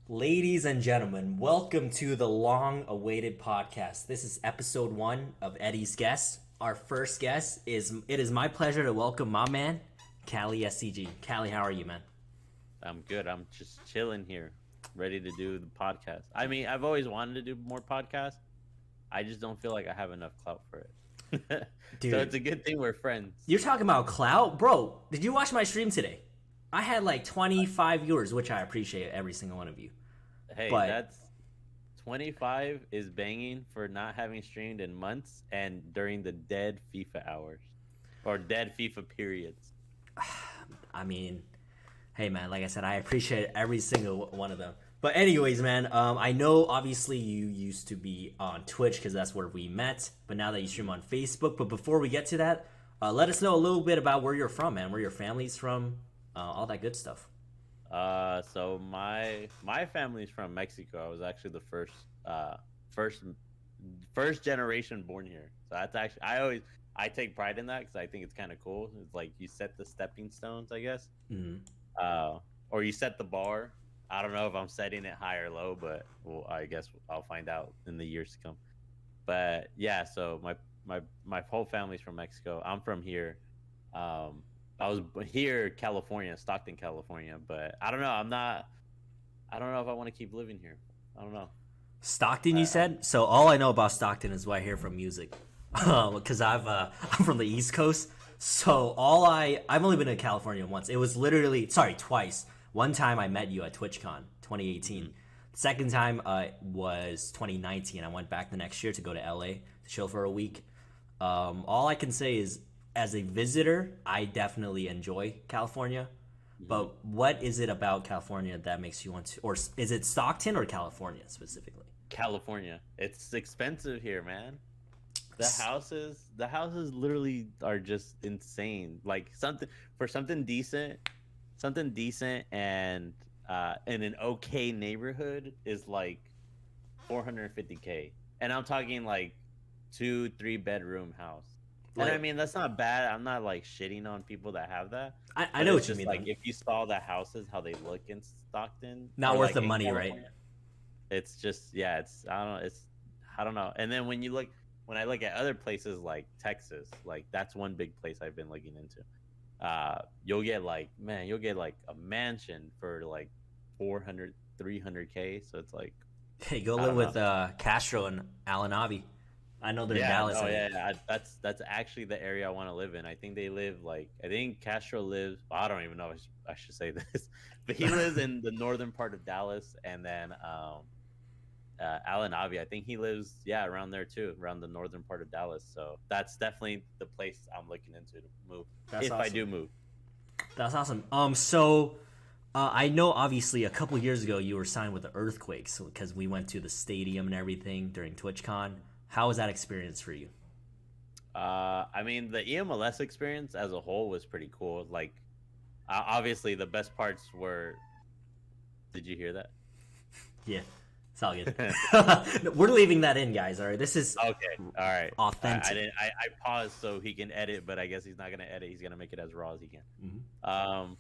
Ladies and gentlemen, welcome to the long awaited podcast. This is episode 1 of Eddy's Guest. Our first guest is my pleasure to welcome my man, CaliSCG. Cali, how are you, man? I'm good. I'm just chilling here, ready to do the podcast. I mean, I've always wanted to do more podcasts. I just don't feel like I have enough clout for it. So Dude, it's a good thing we're friends. you're talking about clout? Bro, did you watch my stream today? I had like 25 viewers, which I appreciate every single one of you. Hey, But that's 25 is banging for not having streamed in months and during the dead FIFA hours or dead FIFA periods. I mean, hey man, like I said, I appreciate every single one of them. But anyways, man, I know obviously you used to be on Twitch because that's where we met. But now that you stream on Facebook, but before we get to that, let us know a little bit about where you're from, man, where your family's from, all that good stuff. So my family's from Mexico. I was actually the first first generation born here. So that's actually I take pride in that because I think it's kind of cool. It's like you set the stepping stones, I guess, Hmm. or you set the bar. I don't know if I'm setting it high or low, but well, I guess I'll find out in the years to come. But yeah, so my whole family's from Mexico. I'm from here. Um, I was here, California, Stockton, California, but I don't know. I don't know if I want to keep living here. I don't know. Stockton, you I, said. So all I know about Stockton is what I hear from music, because I'm from the East Coast. So I've only been to California once. It was literally twice. One time I met you at TwitchCon 2018. mhm. The second time was 2019. I went back the next year to go to LA to chill for a week. All I can say is, as a visitor, I definitely enjoy California. Mhm. But what is it about California that makes you want to, or is it Stockton or California specifically? California. It's expensive here, man. The houses literally are just insane. Like something decent and in an okay neighborhood is like 450K. And I'm talking like 2, 3 bedroom house. And I Like, mean that's not bad. I'm not like shitting on people that have that. I But know it's what you just mean like though. if you saw the houses how they look in Stockton Not or worth like the in money, right? California, it's just yeah, it's I don't know. And then when I look at other places like Texas, like that's one big place I've been looking into. You'll get like a mansion for like 400, 300K. So it's like Hey, go I live don't know. with Castro and Alan Avi. I know they're in Yeah, Dallas, no, I think. yeah, yeah. That's actually the area I want to live in. I think they live like I think Castro lives. Well, I don't even know. If I should say this, but he lives in the northern part of Dallas, and then Alan Avi, I think he lives around there too, around the northern part of Dallas. So that's definitely the place I'm looking into to move That's if I awesome. do move. That's awesome. I know obviously a couple years ago you were signed with the Earthquakes because we went to the stadium and everything during TwitchCon. How was that experience for you? I mean, the EMLS experience as a whole was pretty cool. Like, obviously, the best parts were. Did you hear Yeah, it's all good. that? We're leaving that in, guys. All right, this is Okay, all right. I authentic. didn't. I paused so he can edit, but I guess he's not gonna edit. He's gonna make it as raw as he can. Mhm. Um,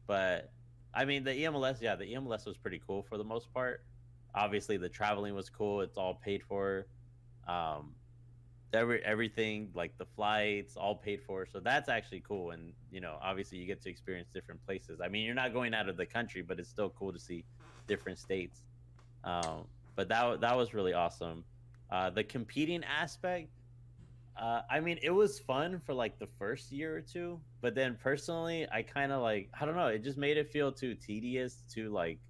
but I mean, the EMLS, yeah, the EMLS was pretty cool for the most part. Obviously, the traveling was cool. It's all paid for. Um, everything like the flights all paid for, so that's actually cool. And obviously, you get to experience different places. I mean, you're not going out of the country, but it's still cool to see different states. But that was really awesome. The competing aspect, I mean, it was fun for like the first year or two, but then personally, I kind of like I don't know, it just made it feel too tedious, too like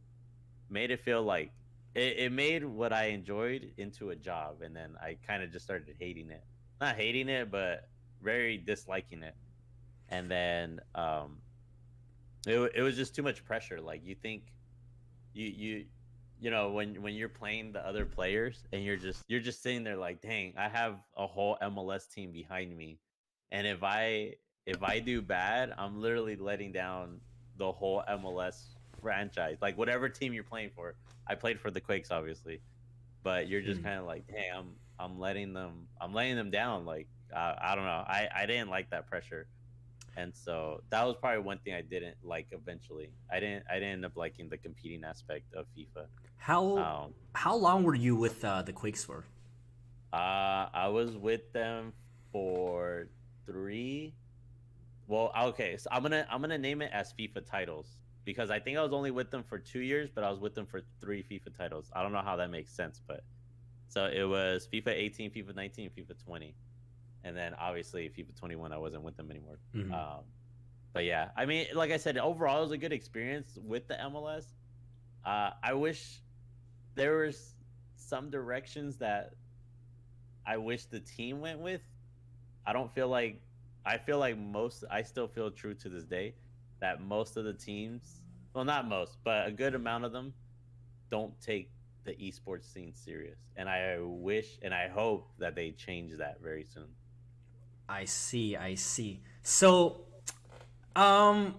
made it feel like it made what I enjoyed into a job, and then I kind of just started hating it. Not hating it, but very disliking it. And then it was just too much pressure. Like you think you when you're playing the other players and you're just sitting there like, dang, I have a whole MLS team behind me, and if I do bad, I'm literally letting down the whole MLS franchise. Like whatever team you're playing for, I played for the Quakes, obviously, but you're just Hmm. kind of like, dang, I'm letting them down. Like I don't know, I didn't like that pressure. And so that was probably one thing I didn't like. Eventually, I didn't end up liking the competing aspect of FIFA. How Um, how long were you with the Quakes for? I was with them for 3. Well, okay, so I'm gonna name it as FIFA titles because I think I was only with them for 2 years, but I was with them for 3 FIFA titles. I don't know how that makes sense, but so it was FIFA 18, FIFA 19, FIFA 20, and then obviously FIFA 21. I wasn't with them anymore. Hmm. But yeah, I mean, like I said, overall it was a good experience with the MLS. I wish there was some directions that I wish the team went with. I don't feel like I feel like most I still feel true to this day that most of the teams, well not most, but a good amount of them don't take the esports scene serious. And I wish and I hope that they change that very soon. I see, I see. Um,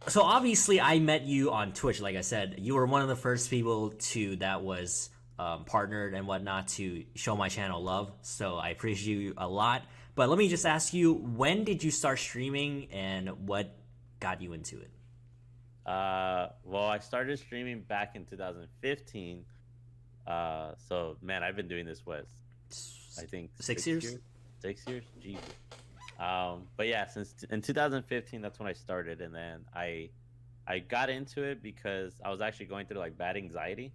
so obviously I met you on Twitch. Like I said, you were one of the first people to that was partnered and whatnot to show my channel love. So I appreciate you a lot. But let me just ask you, when did you start streaming and what got you into it? Well, I started streaming back in 2015. So man, I've been doing this I think 6 years? 6 years. Jesus. But yeah, since in 2015, that's when I started, and then I got into it because I was actually going through like bad anxiety,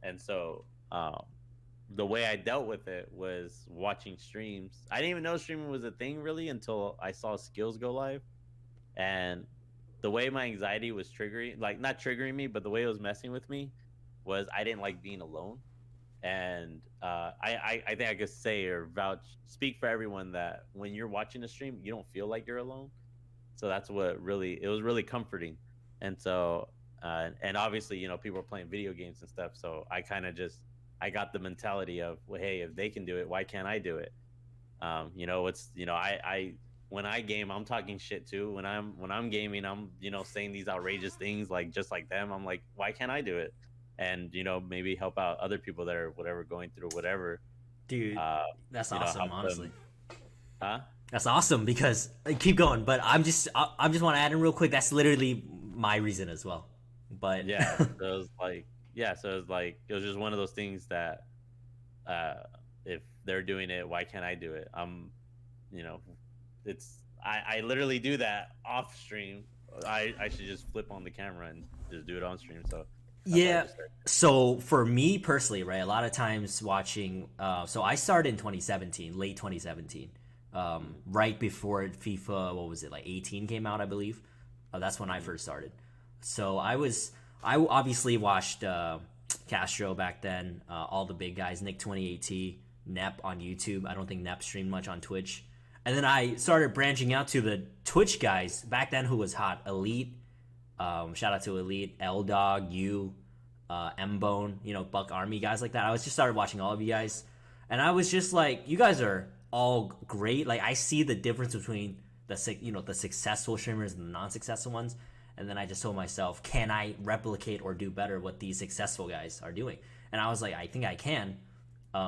and so the way I dealt with it was watching streams. I didn't even know streaming was a thing really until I saw Skills go live, and the way my anxiety was triggering, like not triggering me, but the way it was messing with me, was I didn't like being alone. And I think I could say or speak for everyone that when you're watching a stream, you don't feel like you're alone. So that's what it was really comforting. And so, and obviously, people are playing video games and stuff. So I kind of I got the mentality of, well, hey, if they can do it, why can't I do it? When I game, I'm talking shit too. When I'm gaming, I'm, saying these outrageous things like just like them. I'm like, why can't I do it? And maybe help out other people that are whatever going through whatever. Dude, that's awesome, Help honestly. them. Huh? That's awesome because keep going, but I'm just want to add in real quick. That's literally my reason as well. But Yeah, so it was like, it was just one of those things that if they're doing it, why can't I do it? You know, I literally do that off stream. I should just flip on the camera and just do it on stream. So yeah. So for me personally, right, a lot of times watching. So I started in 2017, late 2017, right before FIFA. What was it, like 18 came out, I believe. That's when I first started. So I obviously watched Castro back then, all the big guys, Nick 2018, Nep on YouTube. I don't think Nep streamed much on Twitch. And then I started branching out to the Twitch guys back then who was hot. Elite. Shout out to Elite, L Dog, you, M Bone, Buck Army, guys like that. I was just started watching all of you guys, and I was just like, you guys are all great. Like I see the difference between the successful streamers and the non-successful ones, and then I just told myself, can I replicate or do better what these successful guys are doing? And I was like, I think I can.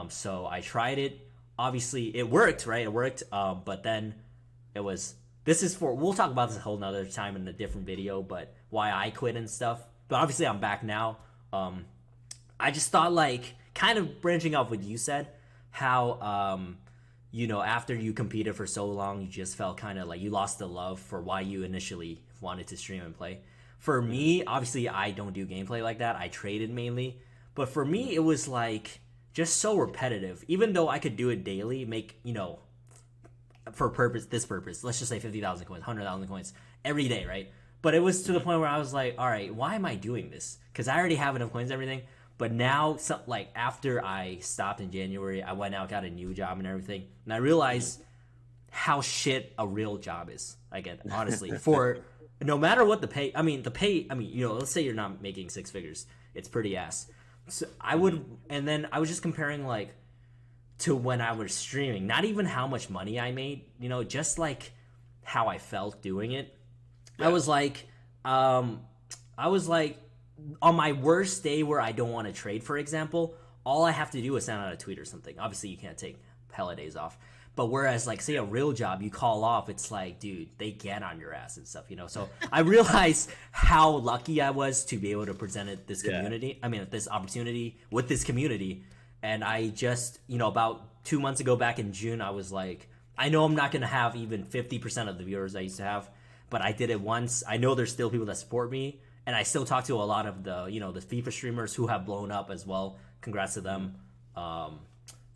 So I tried it. Obviously, it worked, right? It worked, but then it was. We'll talk about this a whole nother time in a different video, but why I quit and stuff. But obviously I'm back now. I just thought like kind of branching off what you said, how, after you competed for so long, you just felt kind of like you lost the love for why you initially wanted to stream and play. For me, obviously I don't do gameplay like that. I traded mainly. But for me, it was like just so repetitive. Even though I could do it daily, make, for this purpose, let's just say 50,000 coins, 100,000 coins every day, right? But it was to the point where I was like, all right, why am I doing this? Because I already have enough coins and everything. But now, like after I stopped in January, I went out, got a new job and everything, and I realized how shit a real job is. Again, honestly, for no matter what the pay. Let's say you're not making six figures, it's pretty ass. So and then I was just comparing like to when I was streaming, not even how much money I made, just like how I felt doing it. Yeah. I was like, on my worst day where I don't want to trade, for example, all I have to do is send out a tweet or something. Obviously, you can't take hella days off, But whereas like say a real job, you call off, it's like, dude, they get on your ass and stuff, you know. So I realized how lucky I was to be able to present it this community. I mean, this opportunity with this community. And I just, you know, about 2 months ago, back in June, I was like, I know I'm not gonna have even 50% of the viewers I used to have, but I did it once. I know there's still people that support me, and I still talk to a lot of the, you know, the FIFA streamers who have blown up as well. Congrats to them.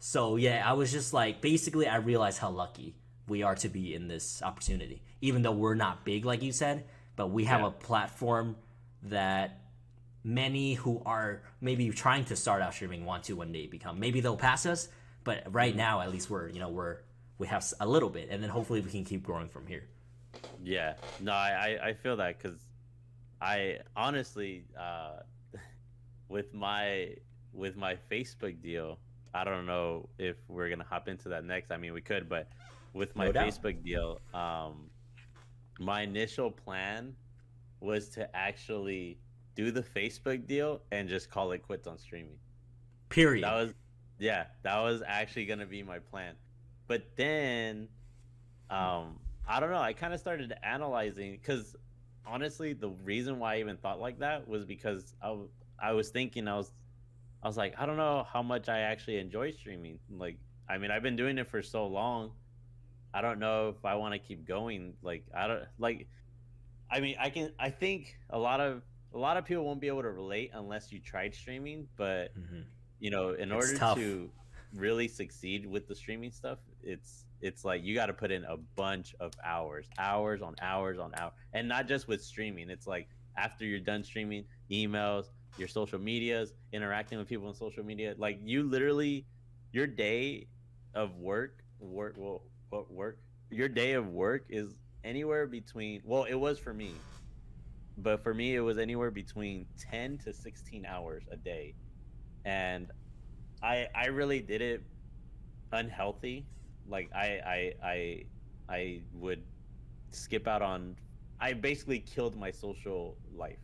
So yeah, I was just like, basically, I realized how lucky we are to be in this opportunity, even though we're not big like you said, but we have a platform that many who are maybe trying to start out streaming want to one day become. Maybe they'll pass us, but right now at least we have a little bit, and then hopefully we can keep growing from here. Yeah, no, I feel that because I honestly with my Facebook deal, I don't know if we're gonna hop into that next. I mean, we could, but with my Facebook deal, my initial plan was to actually do the Facebook deal and just call it quits on streaming. Period. That was actually gonna be my plan. But then, I don't know. I kind of started analyzing because honestly, the reason why I even thought like that was because I was thinking I was like, I don't know how much I actually enjoy streaming. Like, I mean, I've been doing it for so long. I don't know if I want to keep going. Like, I don't like. I mean, I think a lot of people won't be able to relate unless you tried streaming. But you know, in order to really succeed with the streaming stuff, it's like you got to put in a bunch of hours on hours, and not just with streaming. It's like after you're done streaming, emails, your social medias, interacting with people on social media. Like you literally, your day of work. Your day of work is anywhere between. Well, it was for me, but for me it was anywhere between 10 to 16 hours a day, and I really did it unhealthy. Like I would skip out on. I basically killed my social life.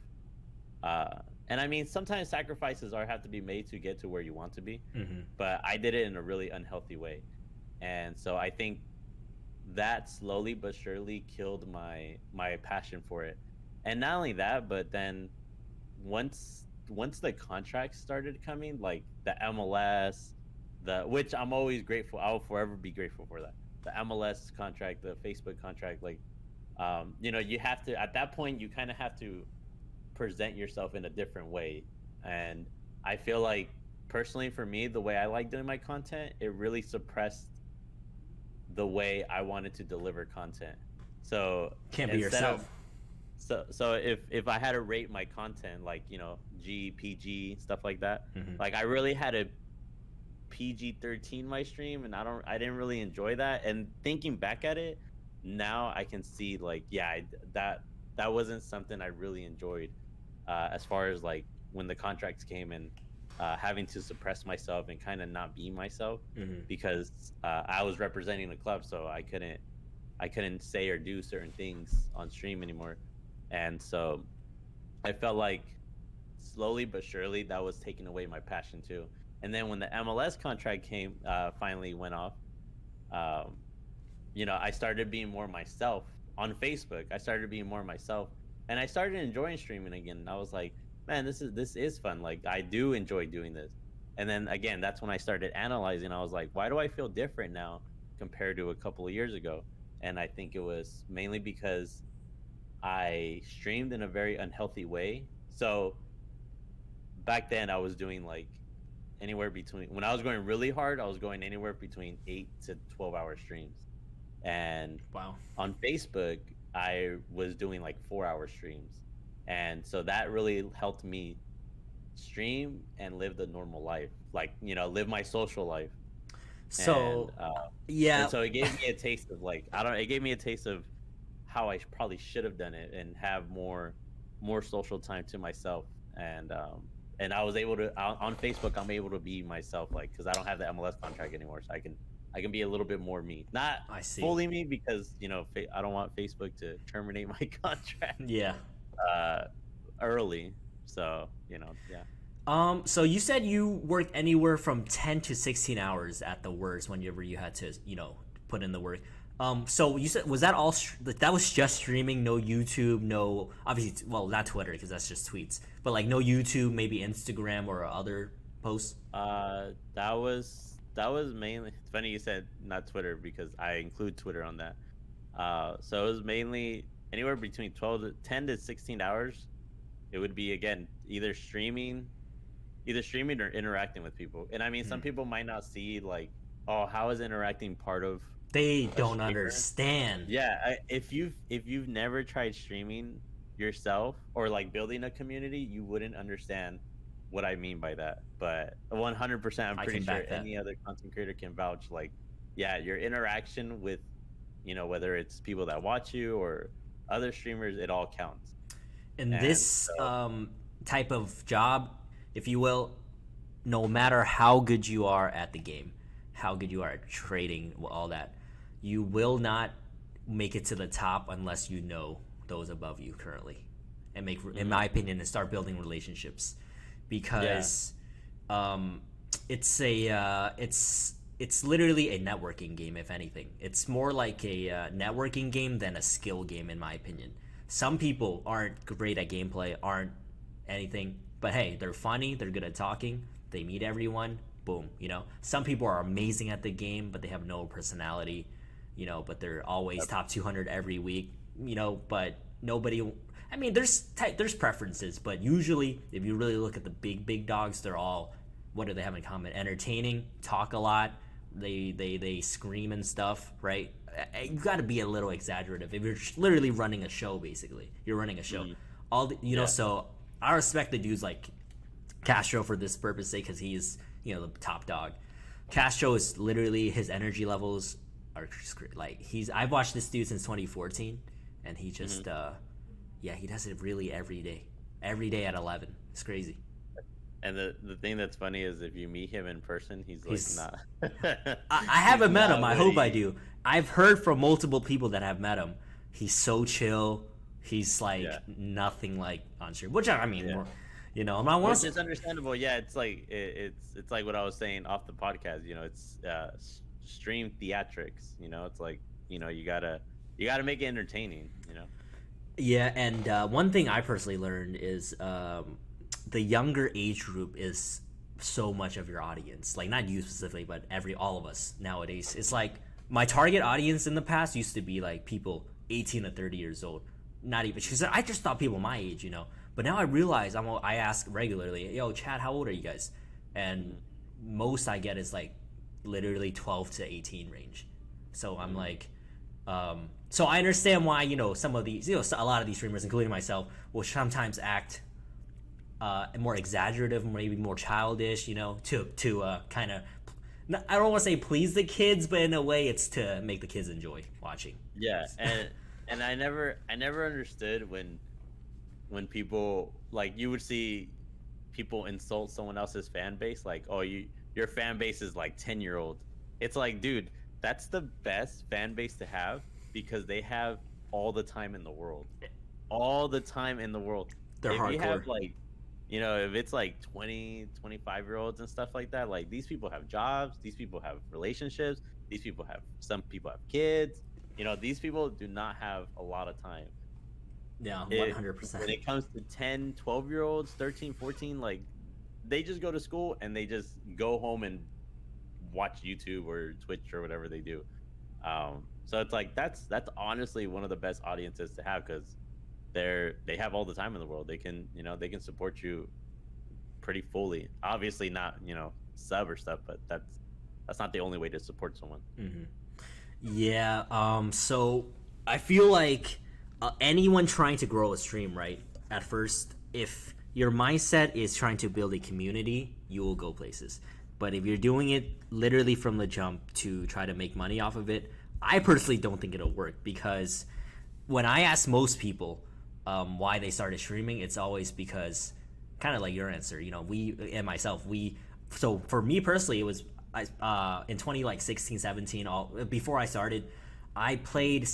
And I mean, sometimes sacrifices have to be made to get to where you want to be. But I did it in a really unhealthy way, and so I think that slowly but surely killed my passion for it. And not only that, but then once the contracts started coming, like the MLS, which I'm always grateful. I'll forever be grateful for that. The MLS contract, the Facebook contract, like, you know, you have to, at that point, you kind of have to present yourself in a different way. And I feel like, personally, for me, the way I like doing my content, it really suppressed the way I wanted to deliver content. So can't be yourself. So if I had to rate my content, like, you know, G, PG, stuff like that, like I really had to PG-13 my stream, and I didn't really enjoy that. And thinking back at it now, I can see like, yeah, that wasn't something I really enjoyed, as far as like when the contracts came and having to suppress myself and kind of not be myself, because I was representing the club, so I couldn't say or do certain things on stream anymore. And so I felt like slowly but surely that was taking away my passion too. And then when the MLS contract finally went off, you know, I started being more myself on Facebook. I started being more myself, and I started enjoying streaming again. And I was like, man, this is fun. Like, I do enjoy doing this. And then again, that's when I started analyzing. I was like, why do I feel different now compared to a couple of years ago? And I think it was mainly because I streamed in a very unhealthy way. So back then I was doing like anywhere between, when I was going really hard, I was going anywhere between 8 to 12 hour streams. And wow, on Facebook, I was doing like 4-hour streams. And so that really helped me stream and live the normal life, like, you know, live my social life. So and, yeah, and so it gave me a taste of like, it gave me a taste of how I probably should have done it and have more social time to myself. And I was able to, on Facebook, I'm able to be myself, like, because I don't have the MLS contract anymore, so I can be a little bit more me, not fully me, because, you know, I don't want Facebook to terminate my contract. Yeah. Early, so, you know, yeah. So you said you worked anywhere from 10 to 16 hours at the worst whenever you had to, you know, put in the work. So you said, was that all? Like, that was just streaming, no YouTube, no, obviously, well, not Twitter because that's just tweets, but like no YouTube, maybe Instagram or other posts. That was mainly. It's funny you said not Twitter because I include Twitter on that. So it was mainly anywhere between 10 to 16 hours. It would be again either streaming or interacting with people. And I mean, some people might not see like, oh, how is interacting part of They don't streamer? understand. Yeah, if you've never tried streaming yourself or like building a community, you wouldn't understand what I mean by that. But 100%, I'm I pretty can sure back that. any other content creator can vouch. Like, yeah, your interaction with, whether it's people that watch you or other streamers, it all counts. In And this so, type of job, if you will, no matter how good you are at the game, how good you are at trading, all that, you will not make it to the top unless you know those above you currently, and make, in my opinion, and start building relationships, because it's literally a networking game. If anything, it's more like a networking game than a skill game, in my opinion. Some people aren't great at gameplay, aren't anything, but hey, they're funny, they're good at talking, they meet everyone, boom, Some people are amazing at the game, but they have no personality, but they're always top 200 every week, but nobody, I mean, there's preferences, but usually, if you really look at the big dogs, they're all, what do they have in common? Entertaining, talk a lot, they scream and stuff, right? You got to be a little exaggerative. If you're literally running a show, basically, you're running a show. So I respect the dudes like Castro for this purpose sake, because he's the top dog. Castro is literally, his energy levels are like, I've watched this dude since 2014, and he just he does it really every day at 11. It's crazy. and the thing that's funny is if you meet him in person, he's not. I haven't met him. I hope I do. do. I've heard from multiple people that have met him. He's so chill. He's like nothing like on stream, which I mean, I'm not Which is understandable. Yeah, it's like it's like what I was saying off the podcast. It's stream theatrics. It's like you gotta make it entertaining. Yeah, and one thing I personally learned is the younger age group is so much of your audience. Like, not you specifically, but all of us nowadays. It's like my target audience in the past used to be like people 18 to 30 years old. Not even, because I just thought people my age, But now I realize I ask regularly, yo, Chad, how old are you guys? And most I get is like literally 12 to 18 range. So I'm like, so I understand why, some of these, a lot of these streamers, including myself, will sometimes act more exaggerative, maybe more childish, to kind of, I don't want to say please the kids, but in a way it's to make the kids enjoy watching. Yeah, and I never understood when people, like, you would see people insult someone else's fan base, like, oh, your fan base is like 10-year-old. It's like, dude, that's the best fan base to have, because they have all the time in the world. They're if hardcore. you have like, if it's like 20, 25-year-olds and stuff like that, like, these people have jobs, these people have relationships, some people have kids. These people do not have a lot of time. Yeah, 100%. When it comes to 10, 12-year-olds, 13, 14, like, they just go to school and they just go home and watch YouTube or Twitch or whatever they do. So it's like, that's honestly one of the best audiences to have, because they have all the time in the world. They can support you pretty fully. Obviously not, sub or stuff, but that's not the only way to support someone. Mm-hmm. Yeah. So I feel like anyone trying to grow a stream, right? At first, if your mindset is trying to build a community, you will go places. But if you're doing it literally from the jump to try to make money off of it, I personally don't think it'll work, because when I ask most people why they started streaming, it's always because, kind of like your answer, we and myself, so for me personally, it was in 2016, 17, before I started, I played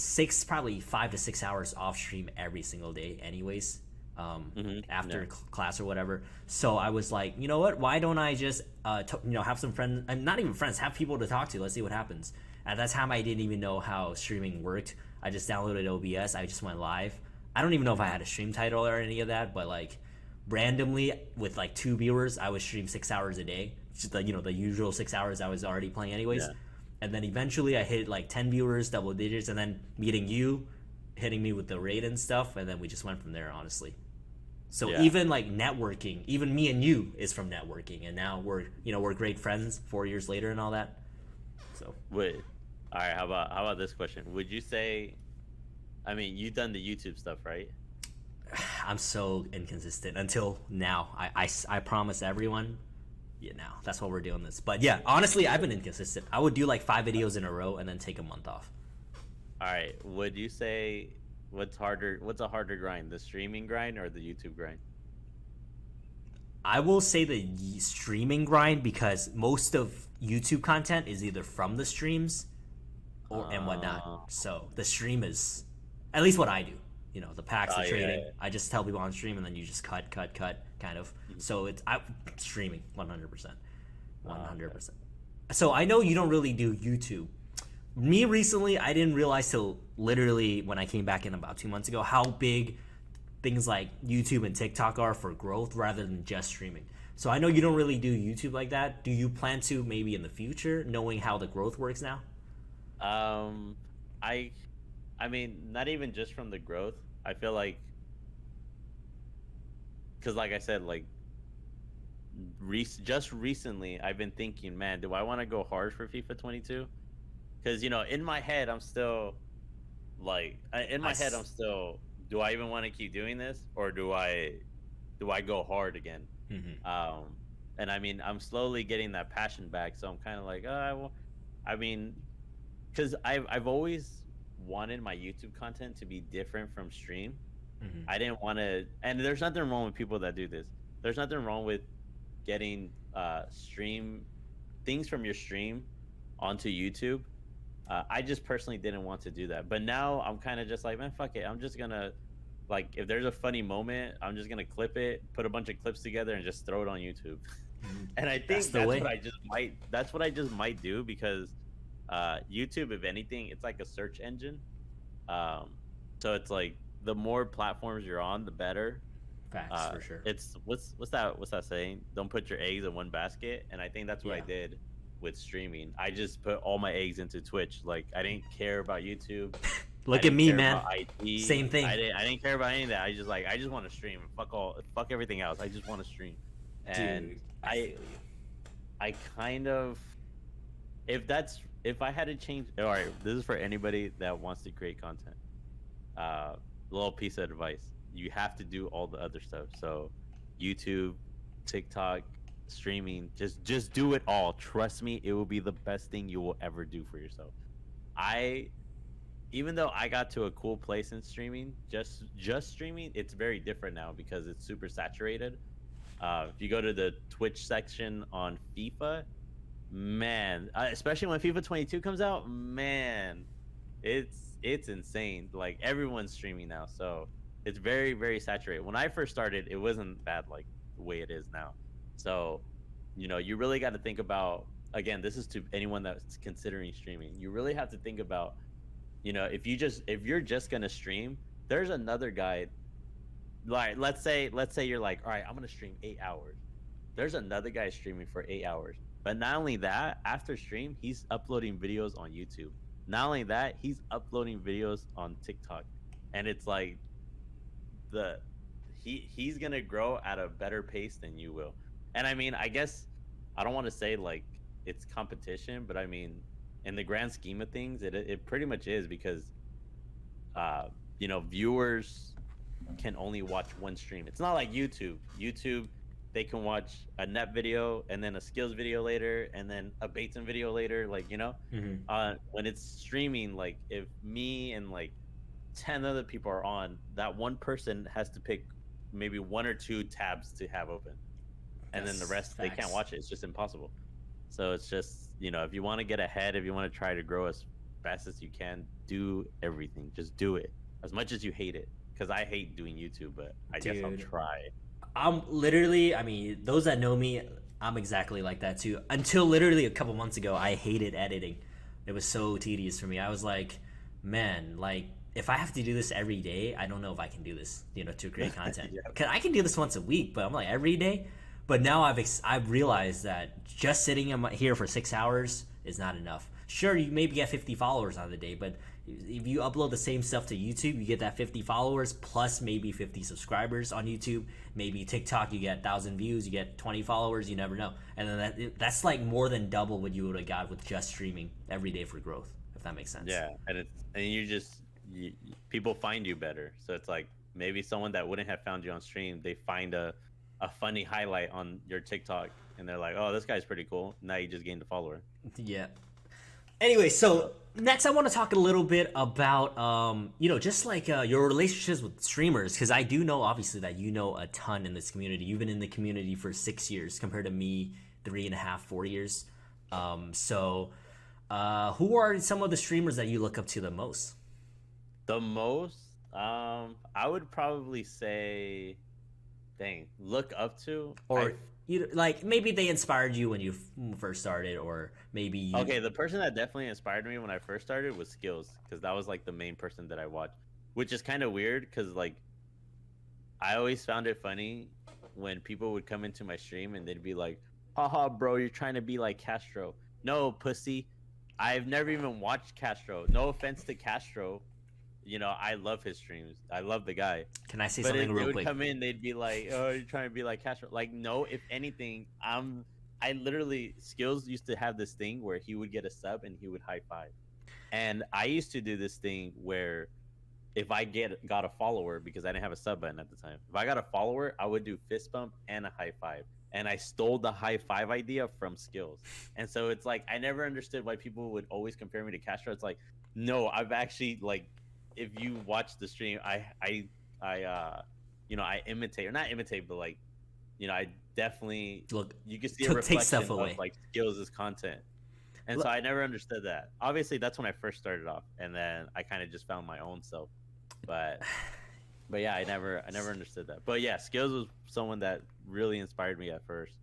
probably 5 to 6 hours off stream every single day anyways, after class or whatever. So I was like, you know what, why don't I just have some friends, and not even friends, have people to talk to, let's see what happens. At that time, I didn't even know how streaming worked. I just downloaded OBS. I just went live. I don't even know if I had a stream title or any of that, but like randomly with like 2 viewers, I would stream 6 hours a day. Just the the usual 6 hours I was already playing anyways. Yeah. And then eventually I hit like 10 viewers, double digits, and then meeting you, hitting me with the raid and stuff, and then we just went from there, honestly. So Yeah. even like networking, even me and you is from networking, and now we're great friends 4 years later and all that. So Wait, all right. How about this question? Would you say, I mean, you've done the YouTube stuff, right? I'm so inconsistent until now. I promise everyone. Yeah, now that's what we're doing this. But yeah, honestly, I've been inconsistent. I would do like 5 videos in a row and then take a month off. All right. Would you say what's harder? What's a harder grind, the streaming grind or the YouTube grind? I will say the streaming grind because most of YouTube content is either from the streams or and whatnot. So the stream is at least what I do. The packs, the trading. Yeah. I just tell people on stream and then you just cut, kind of. So it's streaming 100%. 100%. So I know you don't really do YouTube. Me recently, I didn't realize till literally when I came back in about 2 months ago how big things like YouTube and TikTok are for growth rather than just streaming. So I know you don't really do YouTube like that. Do you plan to maybe in the future, knowing how the growth works now? I mean, not even just from the growth. I feel like, because like I said, like just recently, I've been thinking, man, do I want to go hard for FIFA 22? Because in my head, I'm still like, do I even want to keep doing this, or do I go hard again? Mm-hmm. And I mean, I'm slowly getting that passion back, so I'm kind of like, I mean, because I've always wanted my YouTube content to be different from stream. Mm-hmm. I didn't want to, and there's nothing wrong with people that do this. There's nothing wrong with getting stream things from your stream onto YouTube. I just personally didn't want to do that, but now I'm kind of just like, man, fuck it. I'm just gonna, like, if there's a funny moment, I'm just gonna clip it, put a bunch of clips together, and just throw it on YouTube. And I think that's what I just might do, because YouTube, if anything, it's like a search engine. So it's like the more platforms you're on, the better. Facts, for sure. It's what's that saying? Don't put your eggs in one basket. And I think that's what I did with streaming. I just put all my eggs into Twitch. Like, I didn't care about YouTube. Look at me, man. Same thing. I didn't care about any of that. I just want to stream. Fuck everything else. I just want to stream. And dude, I kind of, if I had to change, all right, this is for anybody that wants to create content. Little piece of advice: you have to do all the other stuff. So, YouTube, TikTok, streaming, just do it all. Trust me, it will be the best thing you will ever do for yourself. Even though I got to a cool place in streaming, just streaming, it's very different now because it's super saturated. If you go to the Twitch section on FIFA, man, especially when FIFA 22 comes out, man, it's insane. Like, everyone's streaming now, so it's very, very saturated. When I first started, it wasn't bad like the way it is now. So, you really got to think about, again, this is to anyone that's considering streaming. You really have to think about, if you're just gonna stream, there's another guy. Like, let's say you're like, all right, I'm gonna stream 8 hours. There's another guy streaming for 8 hours. But not only that, after stream, he's uploading videos on YouTube. Not only that, he's uploading videos on TikTok. And it's like, he's gonna grow at a better pace than you will. And I mean, I guess I don't want to say like it's competition, but I mean, in the grand scheme of things, it pretty much is, because viewers can only watch one stream. It's not like YouTube. YouTube, they can watch a Net video and then a Skills video later and then a Bateson video later, like, Mm-hmm. When it's streaming, like, if me and like 10 other people are on, that one person has to pick maybe 1 or 2 tabs to have open, and then the rest, facts. They can't watch it. It's just impossible. So it's just, if you want to get ahead, if you want to try to grow as fast as you can, do everything. Just do it as much as you hate it, because I hate doing YouTube, but I guess I'll try. I'm literally, I mean, those that know me, I'm exactly like that too. Until literally a couple months ago, I hated editing. It was so tedious for me. I was like, man, like if I have to do this every day, I don't know if I can do this, to create content. Yeah. Cause I can do this once a week, but I'm like every day. But now I've realized that just sitting here for 6 hours is not enough. Sure, you maybe get 50 followers on the day, but if you upload the same stuff to YouTube, you get that 50 followers plus maybe 50 subscribers on YouTube. Maybe TikTok, you get 1,000 views, you get 20 followers, you never know. And then that's like more than double what you would have got with just streaming every day for growth, if that makes sense. Yeah, and people find you better. So it's like maybe someone that wouldn't have found you on stream, they find a funny highlight on your TikTok, and they're like, oh, this guy's pretty cool. Now you just gained a follower. Yeah. Anyway, so next I want to talk a little bit about, just like your relationships with streamers, because I do know, obviously, that you know a ton in this community. You've been in the community for 6 years compared to me, 3.5, 4 years. So who are some of the streamers that you look up to the most? The most? I would probably say, look up to? Or like maybe they inspired you when you first started, or maybe Okay, the person that definitely inspired me when I first started was sGuest, because that was like the main person that I watched, which is kind of weird because like I always found it funny when people would come into my stream and they'd be like, haha bro, you're trying to be like Castro. No, pussy, I've never even watched Castro. No offense to Castro, I love his streams. I love the guy. Can I say But something if real they would quick? come in, they'd be like, "Oh, you're trying to be like Castro." Like, no. If anything, I literally sGuest used to have this thing where he would get a sub and he would high five, and I used to do this thing where if I got a follower, because I didn't have a sub button at the time, if I got a follower, I would do fist bump and a high five. And I stole the high five idea from sGuest. And so it's like I never understood why people would always compare me to Castro. It's like, no, I've actually like, if you watch the stream, I imitate, or not imitate, but like, I definitely Look, you can see a take reflection stuff of away. like sGuest' content. And Look, so I never understood that. Obviously, that's when I first started off, and then I kind of just found my own self. But yeah, I never understood that. But yeah, sGuest was someone that really inspired me at first.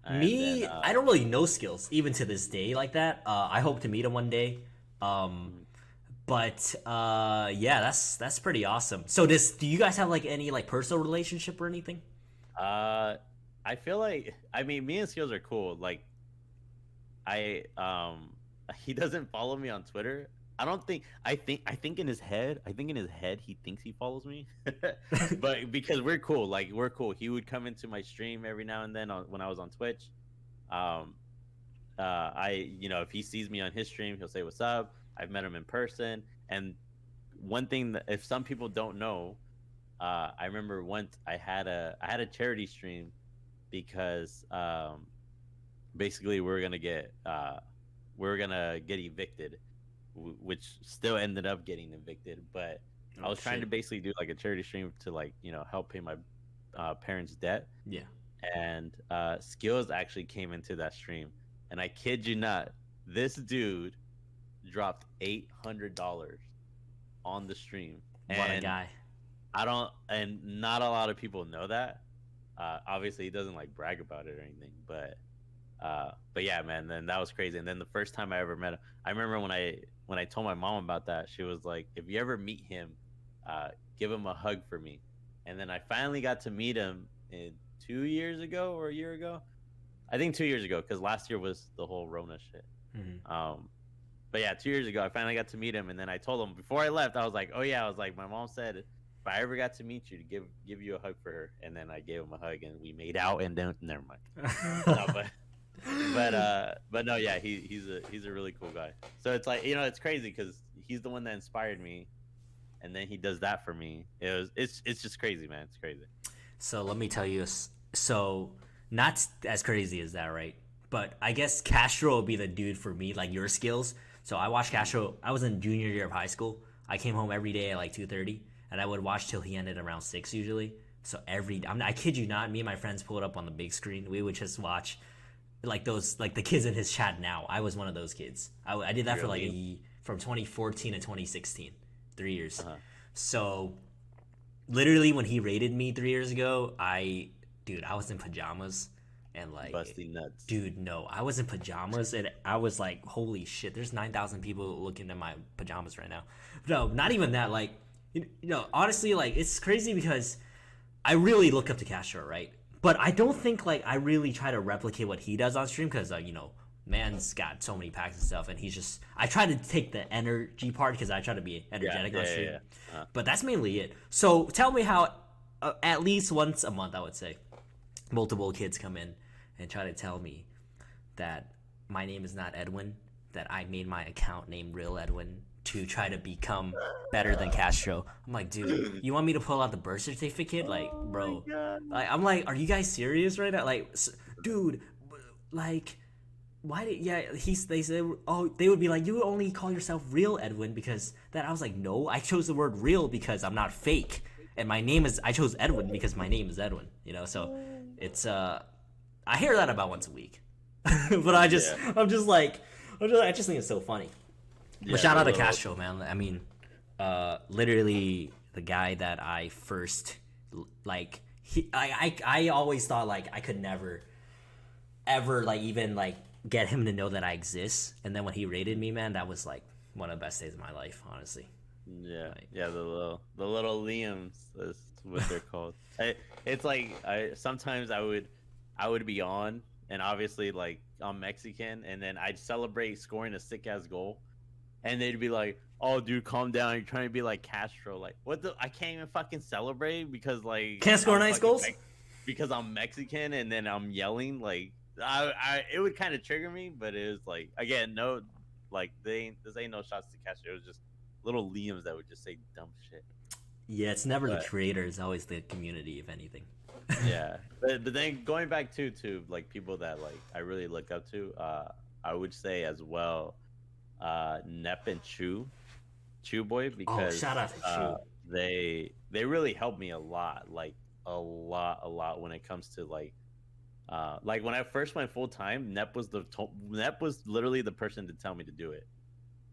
And me, then, I don't really know sGuest even to this day like that. I hope to meet him one day. But yeah, that's pretty awesome. So do you guys have like any like personal relationship or anything? I feel like, I mean, me and sGuest are cool. Like, he doesn't follow me on Twitter. I think in his head he thinks he follows me. But because we're cool, he would come into my stream every now and then when I was on Twitch. If he sees me on his stream, he'll say what's up. I've met him in person. And one thing that, if some people don't know, I remember once I had a charity stream because basically we were gonna get evicted, which still ended up getting evicted. But I was trying to basically do like a charity stream to like help pay my parents' debt. Yeah. And sGuest actually came into that stream, and I kid you not, this dude dropped $800 on the stream. What a guy. And not a lot of people know that. Obviously he doesn't like brag about it or anything, but yeah, man, then that was crazy. And then the first time I ever met him, I remember when I told my mom about that, she was like, if you ever meet him, give him a hug for me. And then I finally got to meet him 2 years ago or a year ago. I think 2 years ago, because last year was the whole Rona shit. Mm-hmm. But yeah, 2 years ago, I finally got to meet him, and then I told him before I left, I was like, "Oh yeah," I was like, "My mom said if I ever got to meet you, to give you a hug for her." And then I gave him a hug, and we made out, and then never mind. No, but no, yeah, he's a really cool guy. So it's like, it's crazy because he's the one that inspired me, and then he does that for me. It's just crazy, man. It's crazy. So let me tell you, so not as crazy as that, right? But I guess Castro will be the dude for me, like your skills. So I watched Castro. I was in junior year of high school. I came home every day at like 2:30, and I would watch till he ended around 6 usually. So I kid you not, me and my friends pulled up on the big screen. We would just watch like the kids in his chat now. I was one of those kids. I did that for like from 2014 to 2016, 3 years. So literally when he raided me 3 years ago, I was in pajamas and like, busting nuts. dude, no, I was in pajamas and I was like, holy shit, there's 9,000 people looking at my pajamas right now. No, not even that. Like, honestly, like, it's crazy because I really look up to Castro, right? But I don't think like I really try to replicate what he does on stream because man's got so many packs and stuff, and he's just. I try to take the energy part because I try to be energetic on stream, but that's mainly it. So tell me how, at least once a month, I would say, multiple kids come in and try to tell me that my name is not Edwin, that I made my account named Realedwin to try to become better than Castro. I'm like, dude, you want me to pull out the birth certificate? Like, bro, like, I'm like, are you guys serious right now? Like, dude, like, why did they said, oh, they would be like, you only call yourself Real Edwin because that. I was like, no, I chose the word real because I'm not fake, and my name is, I chose Edwin because my name is Edwin, so it's I hear that about once a week. But I just think it's so funny. But shout out to Castro, man. I mean, literally the guy that I first like. I always thought like I could never, ever like even like get him to know that I exist. And then when he rated me, man, that was like one of the best days of my life, honestly. Yeah, the little Liams, that's what they're called. It's like sometimes I would be on, and obviously like I'm Mexican, and then I'd celebrate scoring a sick ass goal. And they'd be like, "Oh, dude, calm down. You're trying to be like Castro. Like, what the? I can't even fucking celebrate because like can't score nice goals because I'm Mexican and then I'm yelling. Like, it would kind of trigger me, but it was like again, no, like this ain't no shots to Castro. It was just little Liams that would just say dumb shit. Yeah, it's never the creator; it's always the community, if anything. Yeah, but then going back to like people that like I really look up to, I would say as well. Nep and Chew Boy, because shout out to Chew. They really helped me a lot, like a lot when it comes to like when I first went full time, Nep was literally the person to tell me to do it,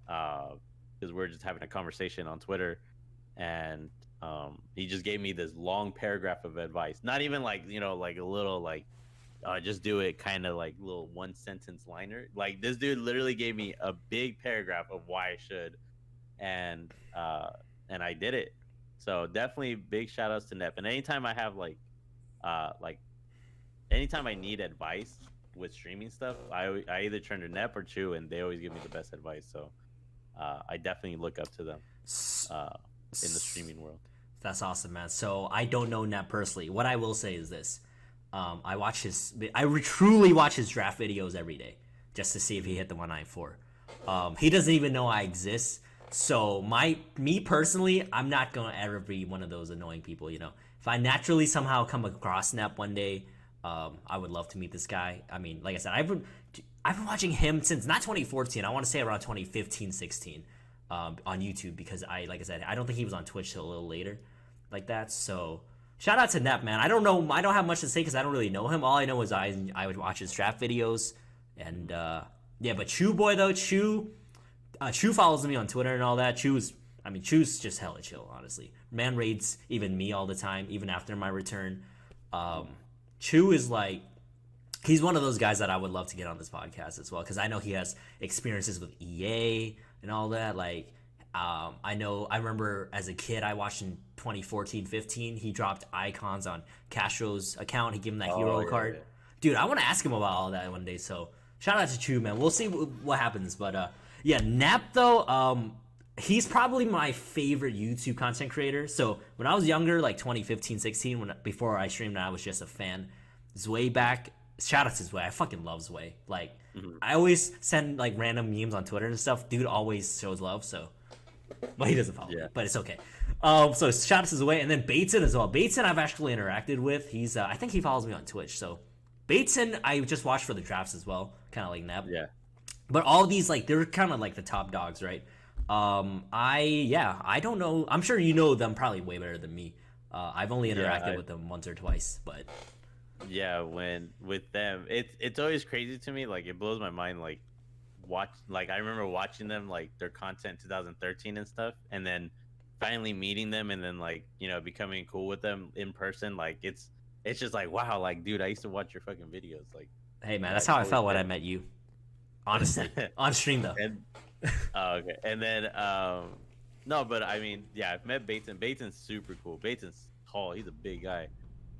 because we're just having a conversation on Twitter, and he just gave me this long paragraph of advice, not even like like a little like just do it kind of like little one sentence liner. Like this dude literally gave me a big paragraph of why I should, and I did it. So definitely big shout outs to Nep. And anytime I have like anytime I need advice with streaming stuff, I either turn to Nep or Chew, and they always give me the best advice. So I definitely look up to them in the streaming world. That's awesome, man. So I don't know Nep personally. What I will say is this. I truly watch his draft videos every day just to see if he hit the 194. He doesn't even know I exist. So me personally, I'm not gonna ever be one of those annoying people. If I naturally somehow come across Nep one day, I would love to meet this guy. I mean, like I said, I've been watching him since not 2014. I want to say around 2015, 16, on YouTube because like I said, I don't think he was on Twitch till a little later, like that. So. Shout out to Nep, man. I don't know. I don't have much to say because I don't really know him. All I know is I would watch his draft videos, and But Chew Boy though, Chew follows me on Twitter and all that. Chew's just hella chill, honestly. Man raids even me all the time, even after my return. Chew is like, he's one of those guys that I would love to get on this podcast as well because I know he has experiences with EA and all that. Like. I remember as a kid, I watched in 2014-15, he dropped icons on Castro's account. He gave him that hero card. Yeah. Dude, I want to ask him about all that one day. So shout out to Chew, man. We'll see what happens. But Nep though, he's probably my favorite YouTube content creator. So when I was younger, like 2015, 16, before I streamed, I was just a fan. Zway back. Shout out to Zway. I fucking love Zway. Like, I always send like random memes on Twitter and stuff. Dude always shows love. So. Well, he doesn't follow me, but it's okay. So shout out to Zway, and then Bateson as well. Bateson I've actually interacted with. He's I think he follows me on Twitch. So Bateson I just watched for the drafts as well, kind of like Nep. Yeah. But all these like they're kind of like the top dogs, right? I don't know. I'm sure you know them probably way better than me. I've only interacted with them once or twice, but yeah, with them, it's always crazy to me. Like it blows my mind. Like I remember watching them like their content 2013 and stuff, and then finally meeting them, and then like becoming cool with them in person. Like it's it's just like, wow, like, dude, I used to watch your fucking videos, Hey man, that's like, how I holy felt when I shit. met you. Honestly, on stream though. And oh, okay, and then no, but I mean, yeah, I've met Bateson. Bateson's super cool. Bateson's tall. He's a big guy.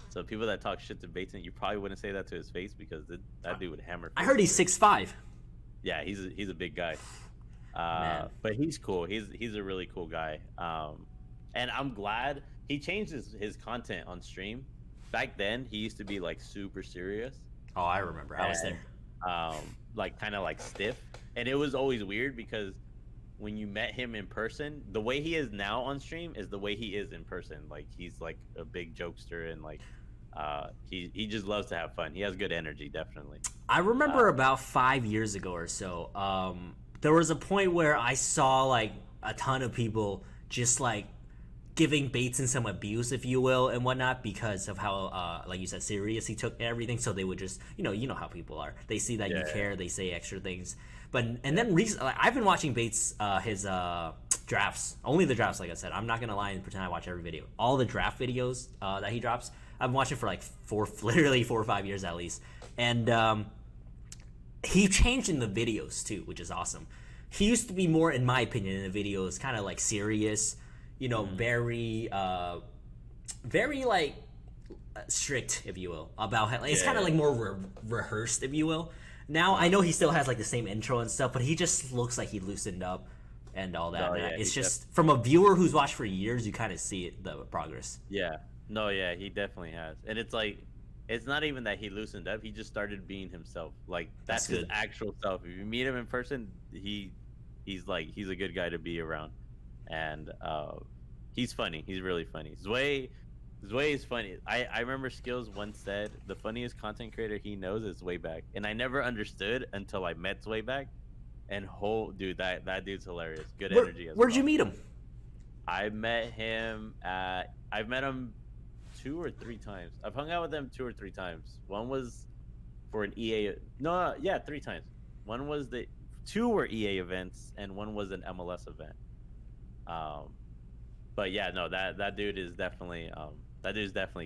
So people that talk shit to Bateson, you probably wouldn't say that to his face because that dude would hammer. I heard he's fists. 6'5". Yeah, he's a big guy. Man. But he's cool. He's a really cool guy. And I'm glad he changed his content on stream. Back then, he used to be like super serious. Oh, I remember. I was there. Like kind of like stiff, and it was always weird because when you met him in person, the way he is now on stream is the way he is in person. Like he's like a big jokester, and like he just loves to have fun. He has good energy, definitely. I remember about 5 years ago or so, there was a point where I saw like a ton of people just like giving Bateson some abuse, if you will, and whatnot, because of how, like you said, serious he took everything. So they would just, you know how people are. They see that you care, they say extra things. But and then recently, like, I've been watching Bates his drafts, only the drafts. Like I said, I'm not gonna lie and pretend I watch every video. All the draft videos that he drops, I've been watching for like literally 4 or 5 years at least, and he changed in the videos too, which is awesome. He used to be more, in my opinion, in the videos, kind of like serious. Very like strict, if you will, about how, it's kind of like more rehearsed, if you will. Now I know he still has like the same intro and stuff, but he just looks like he loosened up and all that. It's just from a viewer who's watched for years, you kind of see the progress. Yeah, no, yeah, he definitely has, and it's like it's not even that he loosened up; he just started being himself. Like that's his actual self. If you meet him in person, he's a good guy to be around. And he's funny. He's really funny. Zway is funny. I remember Skillz once said the funniest content creator he knows is Zwayback, and I never understood until I met Zwayback. And dude, that dude's hilarious. Good energy. Where'd you meet him? I've met him 2 or 3 times. I've hung out with him 2 or 3 times. One was for an EA. No, yeah, 3 times. One was 2 were EA events, and one was an MLS event. But yeah, no, that dude is definitely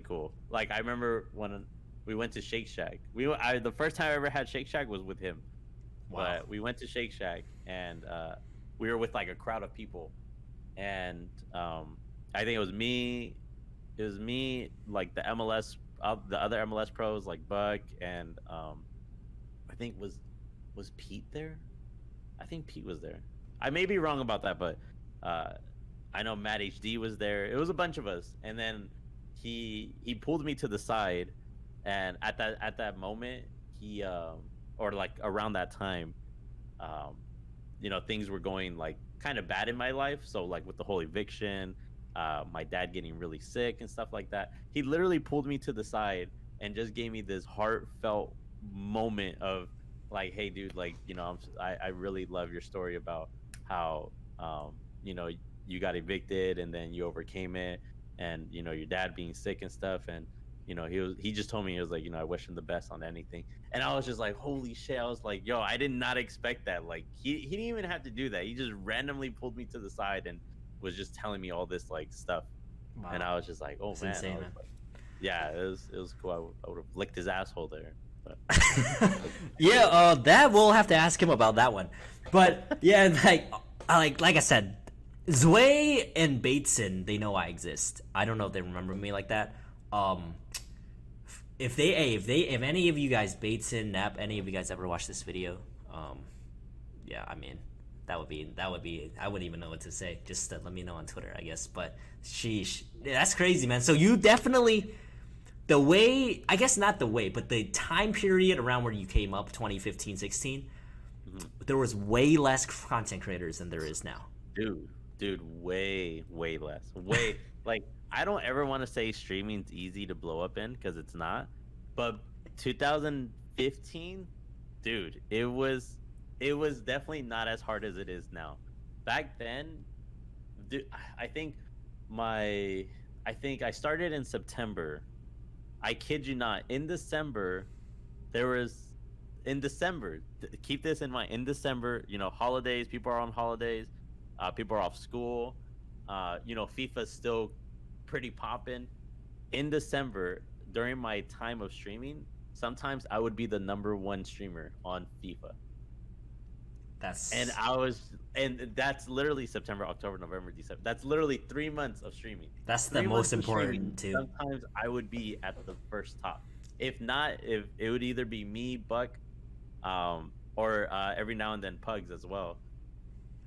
cool. Like I remember when we went to Shake Shack. The first time I ever had Shake Shack was with him. Wow. But we went to Shake Shack, and we were with like a crowd of people, and I think it was me, like the MLS, the other MLS pros like Buck, and I think was Pete there? I think Pete was there. I may be wrong about that, but I know Matt HD was there. It was a bunch of us, and then he pulled me to the side, and at that moment, he or like around that time, things were going like kind of bad in my life. So like with the whole eviction, my dad getting really sick and stuff like that. He literally pulled me to the side and just gave me this heartfelt moment of like, hey dude, like, I really love your story about how, you got evicted and then you overcame it, and, your dad being sick and stuff. And, he just told me, he was like, I wish him the best on anything. And I was just like, holy shit. I was like, yo, I did not expect that. Like he didn't even have to do that. He just randomly pulled me to the side and was just telling me all this like stuff. Wow. And I was just like, oh, that's man. Insane, man. Like, yeah, it was cool. I would have licked his asshole there. But yeah, that we'll have to ask him about that one. But yeah, like I said, Zway and Bateson, they know I exist. I don't know if they remember me like that. If any of you guys, Bateson, Nap, any of you guys ever watch this video, yeah, I mean, that would be I wouldn't even know what to say. Just let me know on Twitter, I guess. But sheesh, that's crazy, man. So you definitely, the way, I guess not the way, but the time period around where you came up, 2015, 16, there was way less content creators than there is now. Dude, way less. Like, I don't ever want to say streaming's easy to blow up in, because it's not. But 2015, dude, it was definitely not as hard as it is now. Back then, dude, I think I started in September. I kid you not. In December, keep this in mind. In December, holidays, people are on holidays, people are off school. FIFA's still pretty poppin'. In December, during my time of streaming, sometimes I would be the #1 streamer on FIFA. And that's literally September, October, November, December. That's literally 3 months of streaming. That's the 3 most months of important streaming, too. Sometimes I would be at the first top. If not, if it would either be me, Buck, or every now and then Pugs as well.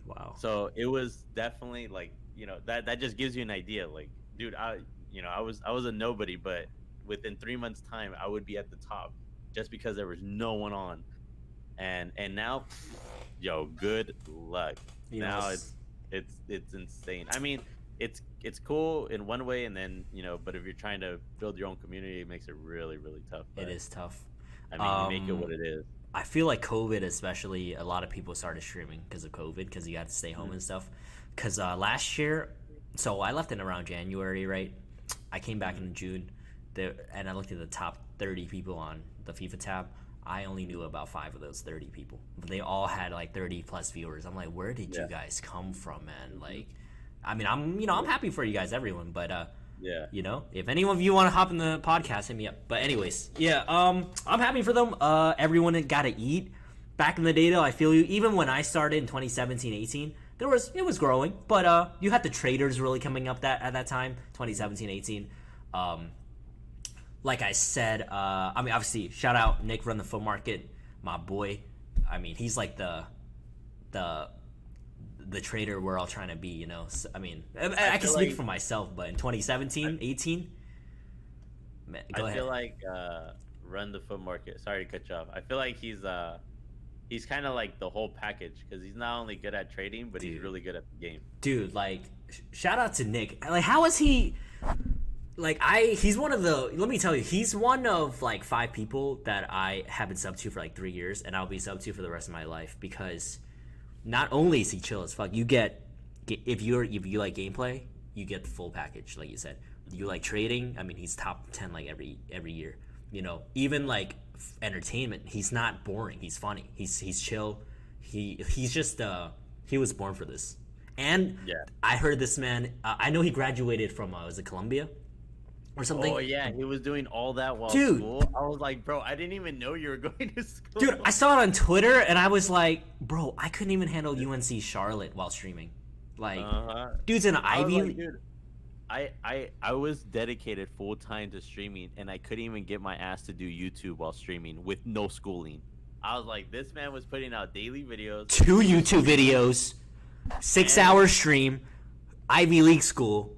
Wow. So it was definitely like, that just gives you an idea. Like, dude, I was a nobody, but within 3 months time, I would be at the top just because there was no one on. And now, yo, good luck. Now it's insane. I mean, it's cool in one way, and then but if you're trying to build your own community, it makes it really, really tough. It is tough. I mean, you make it what it is. I feel like COVID, especially, a lot of people started streaming because of COVID, because you had to stay home and stuff. Because last year, so I left in around January, right? I came back in June, and I looked at the top 30 people on the FIFA tab. I only knew about 5 of those 30 people. But they all had like 30 plus viewers. I'm like, where did you guys come from, man? Like, I mean, I'm happy for you guys, everyone, but if any of you want to hop in the podcast, hit me up. But anyways, I'm happy for them. Everyone got to eat. Back in the day, though, I feel you. Even when I started in 2017, 18, it was growing, but you had the traders really coming up at that time, 2017, 18. Like I said, I mean, obviously, shout out Nick, run the foot market, my boy. I mean, he's like the trader we're all trying to be, So, I mean, I can speak for myself, but in 2017, 18, man, go ahead. I feel like run the foot market. Sorry to cut you off. I feel like he's kind of like the whole package, because he's not only good at trading, but he's really good at the game. Dude, like, shout out to Nick. Like, how is he? Like, he's one of the, let me tell you, he's one of like 5 people that I have been sub to for like 3 years, and I'll be sub to for the rest of my life, because not only is he chill as fuck, you get, if you like gameplay, you get the full package, like you said. You like trading, I mean, he's top 10 like every year. Even like entertainment, he's not boring. He's funny. He's chill. He's just he was born for this. And I heard this man. I know he graduated from was it Columbia or something? Oh yeah, he was doing all that while school. I was like, bro, I didn't even know you were going to school. Dude, I saw it on Twitter and I was like, bro, I couldn't even handle UNC Charlotte while streaming. Like, dude's an Ivy. Like, dude, I was dedicated full time to streaming, and I couldn't even get my ass to do YouTube while streaming with no schooling. I was like, this man was putting out daily videos, 2 YouTube videos, 6-hour stream, Ivy League school,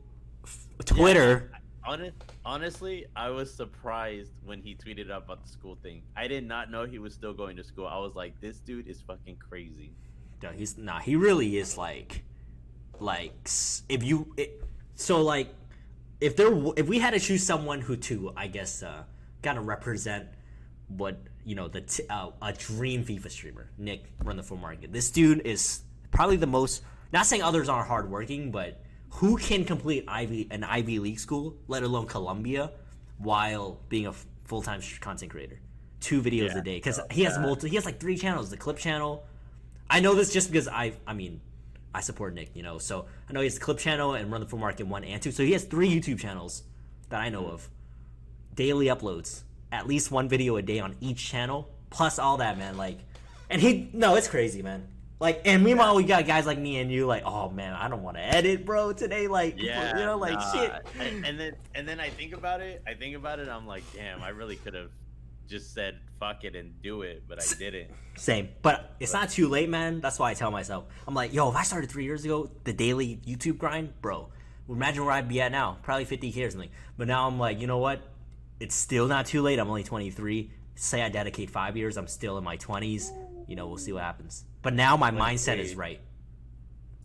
Twitter. Yeah, honestly, I was surprised when he tweeted up about the school thing. I did not know he was still going to school. I was like, this dude is fucking crazy. No, he really is like if we had to choose someone who to, I guess, gotta represent what a dream FIFA streamer, Nick, run the full market. This dude is probably the most. Not saying others aren't hardworking, but who can complete an Ivy League school, let alone Columbia, while being a full-time content creator? 2 videos a day, because he has he has like 3 channels. The Clip channel. I know this just because I support Nick, so I know he has the Clip channel and Run the Full Market 1 and 2. So he has 3 YouTube channels that I know of. Daily uploads. At least 1 video a day on each channel. Plus all that, man. Like, and it's crazy, man. Like, and meanwhile, we got guys like me and you, like, oh man, I don't want to edit, bro, today. Like, shit. And then I think about it. I'm like, damn, I really could have just said fuck it and do it, but I didn't. Same, but it's not too late, man. That's why I tell myself, I'm like, yo, if I started 3 years ago, the daily YouTube grind, bro, imagine where I'd be at now, probably 50K or something. But now I'm like, you know what, it's still not too late. I'm only 23. Say I dedicate 5 years, I'm still in my 20s. We'll see what happens. But now my mindset is right.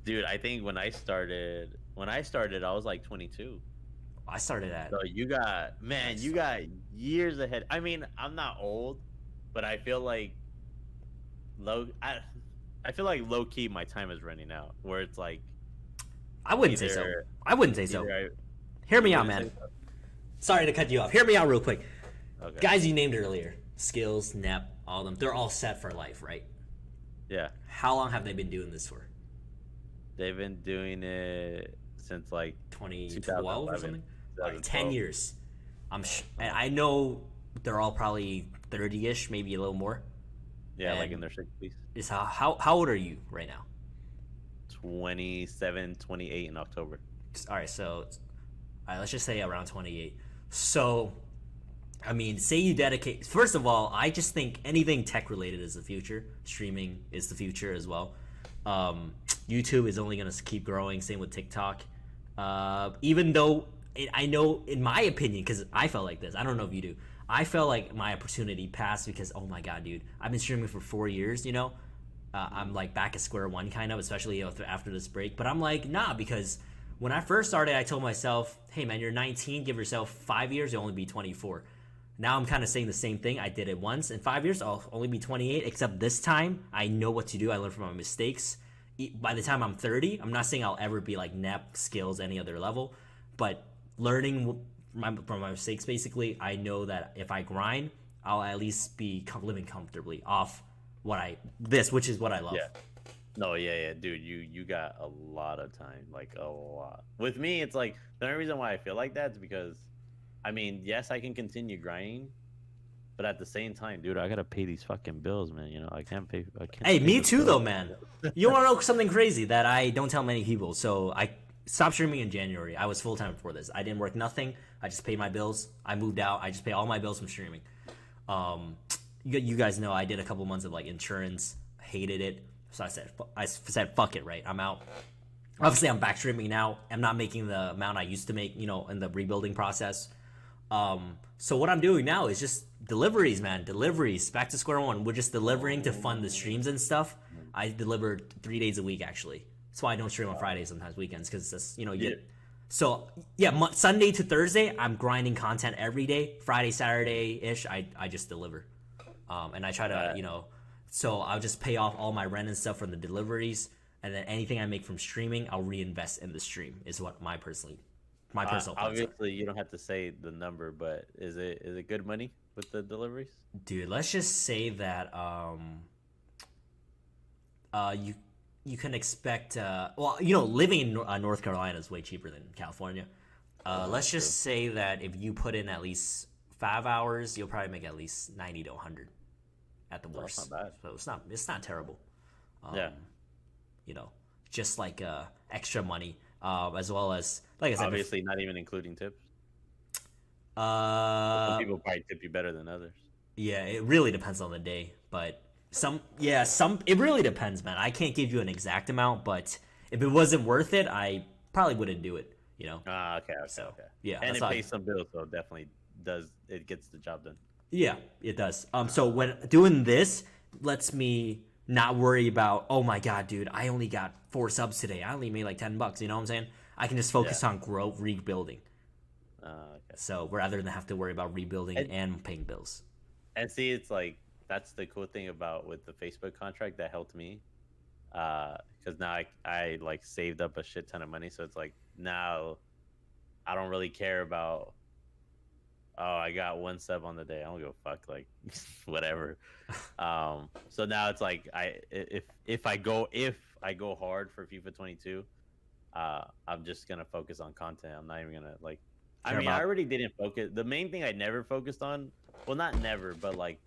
Dude, I think when I started I was like 22. I started at. So you got years ahead. I mean, I'm not old, but I feel like I feel like low key my time is running out. Where it's like, I wouldn't say so. Hear me out, man. Sorry to cut you off. Hear me out real quick. Okay. Guys you named earlier, Skillz, Nep, all of them. They're all set for life, right? Yeah. How long have they been doing this for? They've been doing it since like 2012 or something. Like 10 years. And I know they're all probably 30ish, maybe a little more. Yeah, And like in their 60s. is how old are you right now? 27, 28 in October. All right, so all right, let's just say around 28. So, I mean, say you dedicate. First of all, I just think anything tech related is the future. Streaming is the future as well. YouTube is only going to keep growing. Same with TikTok. Even though I know, in my opinion, because I felt like this. I don't know if you do. I felt like my opportunity passed because, oh my god, dude, I've been streaming for 4 years. I'm like back at square one, kind of, especially after this break. But I'm like, nah, because when I first started, I told myself, hey man, you're 19, give yourself 5 years, you'll only be 24. Now I'm kind of saying the same thing. I did it once. In 5 years, I'll only be 28, except this time, I know what to do. I learned from my mistakes. By the time I'm 30, I'm not saying I'll ever be like Nepenthez, any other level, but learning from my mistakes, basically, I know that if I grind, I'll at least be living comfortably off which is what I love. Yeah. No, yeah, dude, you got a lot of time, like a lot. With me, it's like the only reason why I feel like that is because, I mean, yes, I can continue grinding, but at the same time, dude, I gotta pay these fucking bills, man. I can't pay. Hey, pay me the too, bills. though, man. You want to know something crazy that I don't tell many people? So I stopped streaming in January. I was full time before this. I didn't work nothing. I just paid my bills. I moved out. I just pay all my bills from streaming. You guys know I did a couple months of like insurance. Hated it. So I said fuck it, right? I'm out. Obviously, I'm back streaming now. I'm not making the amount I used to make, in the rebuilding process. So what I'm doing now is just deliveries, man. Deliveries. Back to square one. We're just delivering to fund the streams and stuff. I deliver 3 days a week, actually. That's why I don't stream on Fridays, sometimes weekends, because that's, So, yeah, Sunday to Thursday, I'm grinding content every day. Friday, Saturday-ish, I just deliver. And I try to, so I'll just pay off all my rent and stuff from the deliveries, and then anything I make from streaming, I'll reinvest in the stream, is what my personal plans are. Obviously, you don't have to say the number, but is it good money with the deliveries? Dude, let's just say that you can expect living in North Carolina is way cheaper than California. Let's just say that if you put in at least 5 hours, you'll probably make at least 90 to 100 at the worst. That's not bad. So it's not terrible. Yeah. Just like extra money, as well as, like I said, obviously not even including tips. Some Some people probably tip you better than others. Yeah, it really depends on the day, but it really depends, man. I can't give you an exact amount, but if it wasn't worth it, I probably wouldn't do it. Okay. So, okay. Yeah, and it pays some bills, so it definitely gets the job done. Yeah, it does. So when doing this lets me not worry about, oh my god, dude, I only got 4 subs today. I only made like $10. You know what I'm saying? I can just focus on rebuilding. Okay. So rather than have to worry about rebuilding and paying bills. And see, it's like that's the cool thing about with the Facebook contract that helped me, because now I like saved up a shit ton of money. So it's like now I don't really care about, oh, I got 1 sub on the day. I don't give a fuck, like whatever. So now it's like if I go hard for FIFA 22, I'm just gonna focus on content. I'm not even gonna like. I already didn't focus. The main thing I never focused on, well, not never, but like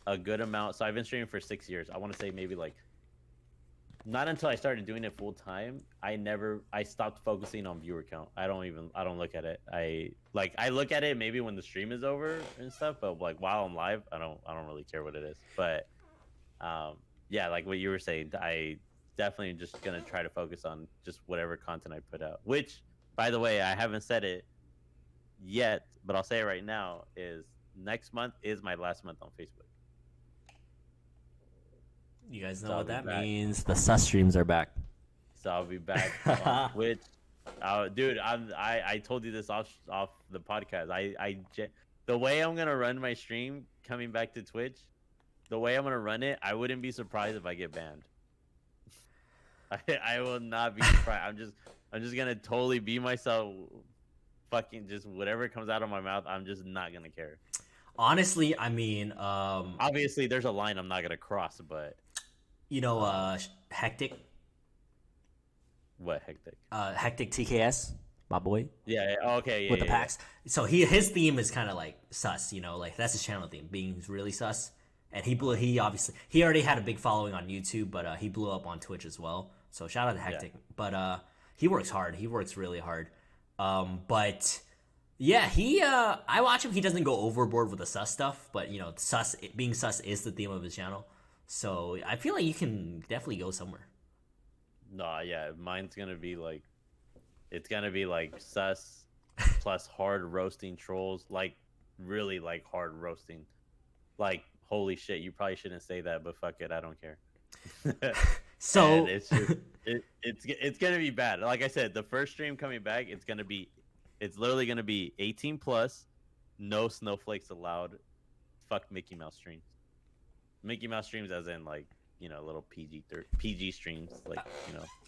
a good amount. So I've been streaming for 6 years. I want to say maybe like not until I started doing it full time. I stopped focusing on viewer count. I don't look at it. I look at it maybe when the stream is over and stuff, but like while I'm live, I don't really care what it is. But yeah, like what you were saying, I definitely just gonna try to focus on just whatever content I put out. Which, by the way, I haven't said it yet, but I'll say it right now, is next month is my last month on Facebook. You guys know what that means. The sus streams are back. So I'll be back on Twitch. Dude, I told you this off the podcast. The way I'm gonna run my stream coming back to Twitch, the way I'm gonna run it, I wouldn't be surprised if I get banned. I will not be surprised. I'm just gonna totally be myself. Fucking just whatever comes out of my mouth, I'm just not gonna care. Honestly, I mean, obviously there's a line I'm not gonna cross, but Hectic. What Hectic? Hectic TKS. my boy Yeah. Okay. with Yeah. the Yeah. Yeah. packs. So his theme is kind of like sus, like that's his channel theme, being really sus. And he obviously he already had a big following on YouTube, but he blew up on Twitch as well. So shout out to Yeah. Hectic. But he works hard. He works really hard. But yeah, he I watch him. He doesn't go overboard with the sus stuff, but sus being sus is the theme of his channel. So I feel like you can definitely go somewhere. No. Yeah. Mine's gonna be like, it's gonna be like sus plus hard roasting trolls, like really like hard roasting. Like holy shit, you probably shouldn't say that, but fuck it, I don't care. So And it's just it's gonna be bad. Like I said, the first stream coming back, it's literally gonna be 18 plus, no snowflakes allowed. Fuck Mickey Mouse streams. Mickey Mouse streams, as in like little PG streams, like